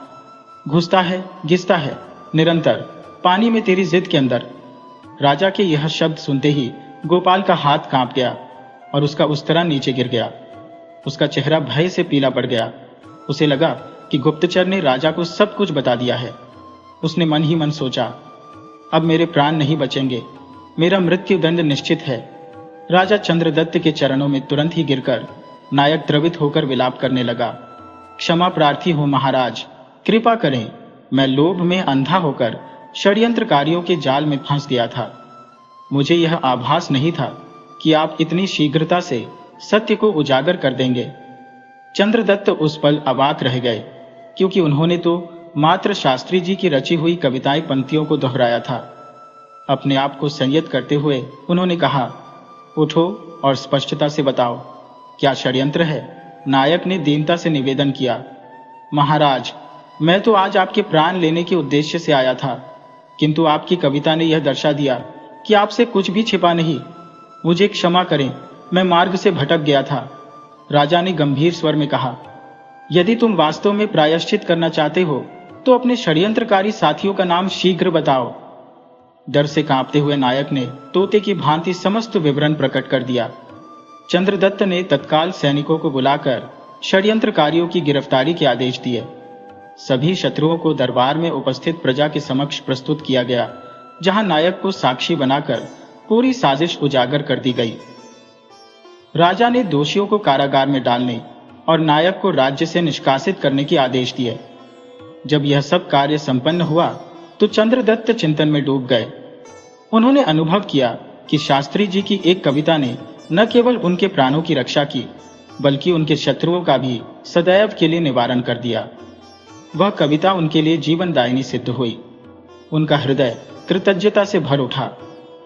घुसता है, घिसता है, निरंतर पानी में तेरी जिद के अंदर। राजा के यह शब्द सुनते ही गोपाल का हाथ कांप गया और उसका उस्तरा नीचे गिर गया। उसका चेहरा भय से पीला पड़ गया। उसे लगा कि गुप्तचर ने राजा को सब कुछ बता दिया है। उसने मन ही मन सोचा, अब मेरे प्राण नहीं बचेंगे, मेरा मृत्यु दंड निश्चित है। राजा चंद्रदत्त के चरणों में तुरंत ही गिरकर नायक द्रवित होकर विलाप करने लगा। क्षमा प्रार्थी हूं महाराज, कृपा करें, मैं लोभ में अंधा होकर षड्यंत्रकारियों के जाल में फंस गया था। मुझे यह आभास नहीं था कि आप इतनी शीघ्रता से सत्य को उजागर कर देंगे। चंद्रदत्त उस पल अवाक रह गए, क्योंकि उन्होंने तो मात्र शास्त्री जी की रची हुई कविताएं पंक्तियों को दोहराया था। अपने आप को संयत करते हुए उन्होंने कहा, उठो और स्पष्टता से बताओ, क्या षड्यंत्र है? नायक ने दीनता से निवेदन किया। महाराज, मैं तो आज आपके प्राण लेने के उद्देश्य से आया था, किंतु आपकी कविता ने यह दर्शा दिया कि आपसे कुछ भी छिपा नहीं। मुझे क्षमा करें, मैं मार्ग से भटक गया था। राजा ने गंभीर स्वर में कहा, यदि तुम वास्तव में प्रायश्चित करना चाहते हो तो अपने षड्यंत्रकारी साथियों का नाम शीघ्र बताओ। डर से कांपते हुए नायक ने तोते की भांति समस्त विवरण प्रकट कर दिया। चंद्रदत्त ने तत्काल सैनिकों को बुलाकर षड्यंत्रकारियों की गिरफ्तारी के आदेश दिए। सभी शत्रुओं को दरबार में उपस्थित प्रजा के समक्ष प्रस्तुत किया गया, जहां नायक को साक्षी बनाकर पूरी साजिश उजागर कर दी गई। राजा ने दोषियों को कारागार में डालने और नायक को राज्य से निष्कासित करने के आदेश दिए। जब यह सब कार्य संपन्न हुआ तो चंद्रदत्त चिंतन में डूब गए। उन्होंने अनुभव किया कि शास्त्री जी की एक कविता ने न केवल उनके प्राणों की रक्षा की, बल्कि उनके शत्रुओं का भी सदैव के लिए निवारण कर दिया। वह कविता उनके लिए जीवनदायिनी सिद्ध हुई। उनका हृदय कृतज्ञता से भर उठा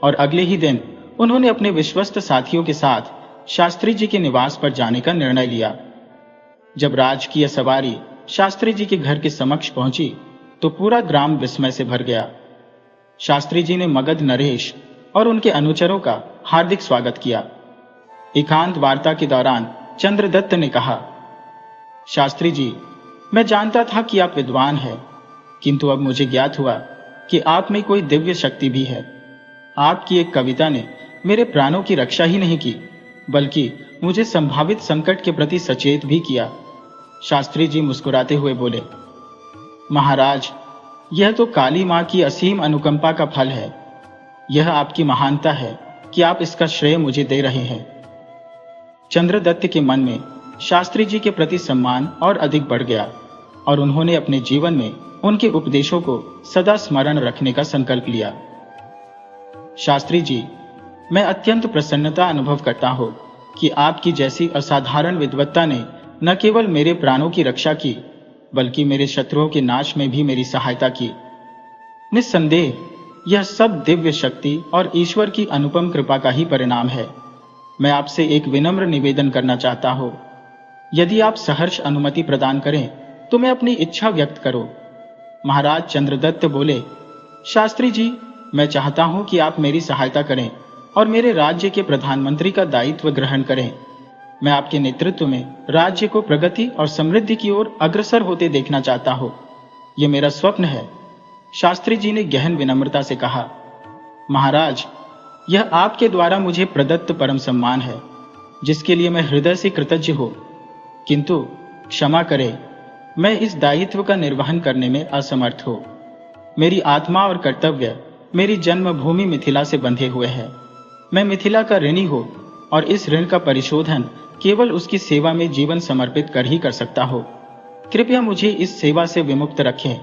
और अगले ही दिन उन्होंने अपने विश्वस्त साथियों के साथ शास्त्री जी के निवास पर जाने का निर्णय लिया। जब राजकीय सवारी शास्त्री जी के घर के समक्ष पहुंची तो पूरा ग्राम विस्मय से भर गया। शास्त्री जी ने मगध नरेश और उनके अनुचरों का हार्दिक स्वागत किया। एकांत वार्ता के दौरान चंद्रदत्त ने कहा, शास्त्री जी, मैं जानता था कि आप विद्वान हैं, किंतु अब मुझे ज्ञात हुआ कि आप में कोई दिव्य शक्ति भी है। आपकी एक कविता ने मेरे प्राणों की रक्षा ही नहीं की, बल्कि मुझे संभावित संकट के प्रति सचेत भी किया। शास्त्री जी मुस्कुराते हुए बोले, महाराज, यह तो काली मां की असीम अनुकंपा का फल है। यह आपकी महानता है कि आप इसका श्रेय मुझे दे रहे हैं। चंद्रदत्त के मन में शास्त्री जी के प्रति सम्मान और अधिक बढ़ गया और उन्होंने अपने जीवन में उनके उपदेशों को सदा स्मरण रखने का संकल्प लिया। शास्त्री जी, मैं अत्यंत प्रसन्नता अनुभव करता हूं कि आपकी जैसी असाधारण विद्वत्ता ने न केवल मेरे प्राणों की रक्षा की, बल्कि मेरे शत्रुओं के नाश में भी मेरी सहायता की। निस्संदेह यह सब दिव्य शक्ति और ईश्वर की अनुपम कृपा का ही परिणाम है। मैं आपसे एक विनम्र निवेदन करना चाहता हूँ। यदि आप सहर्ष अनुमति प्रदान करें तो मैं अपनी इच्छा व्यक्त करूं। महाराज चंद्रदत्त बोले, शास्त्री जी, मैं चाहता हूं कि आप मेरी सहायता करें और मेरे राज्य के प्रधानमंत्री का दायित्व ग्रहण करें। मैं आपके नेतृत्व में राज्य को प्रगति और समृद्धि की ओर अग्रसर होते देखना चाहता हूं। यह मेरा स्वप्न है। शास्त्री जी ने गहन विनम्रता से कहा, महाराज, यह आपके द्वारा मुझे प्रदत्त परम सम्मान है, जिसके लिए मैं हृदय से कृतज्ञ हूं। किंतु क्षमा करें, मैं इस दायित्व का निर्वहन करने में असमर्थ हूं। मेरी आत्मा और कर्तव्य मेरी जन्मभूमि मिथिला से बंधे हुए हैं। मैं मिथिला का ऋणी हूं और इस ऋण का परिशोधन केवल उसकी सेवा में जीवन समर्पित कर ही कर सकता हूं। कृपया मुझे इस सेवा से विमुक्त रखें।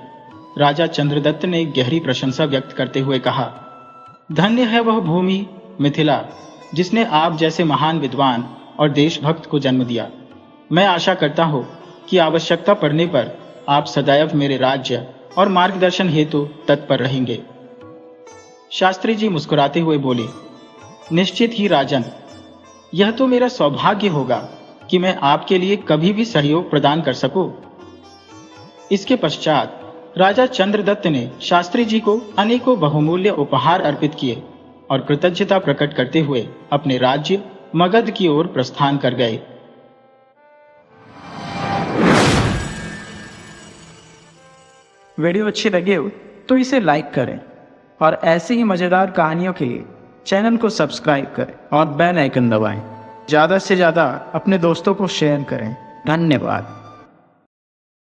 राजा चंद्रदत्त ने गहरी प्रशंसा व्यक्त करते हुए कहा, धन्य है वह भूमि मिथिला, जिसने आप जैसे महान विद्वान और देशभक्त को जन्म दिया। मैं आशा करता हूं कि आवश्यकता पड़ने पर आप सदैव मेरे राज्य और मार्गदर्शन हेतु तत्पर रहेंगे। शास्त्री जी मुस्कुराते हुए बोले, निश्चित ही राजन, यह तो मेरा सौभाग्य होगा कि मैं आपके लिए कभी भी सहयोग प्रदान कर सकूं। इसके पश्चात राजा चंद्रदत्त ने शास्त्री जी को अनेकों बहुमूल्य उपहार अर्पित किए और कृतज्ञता प्रकट करते हुए अपने राज्य मगध की ओर प्रस्थान कर गए। वीडियो अच्छी लगे हो तो इसे लाइक करें और ऐसे ही मज़ेदार कहानियों के लिए चैनल को सब्सक्राइब करें और बेल आइकन दबाएं। ज़्यादा से ज़्यादा अपने दोस्तों को शेयर करें। धन्यवाद।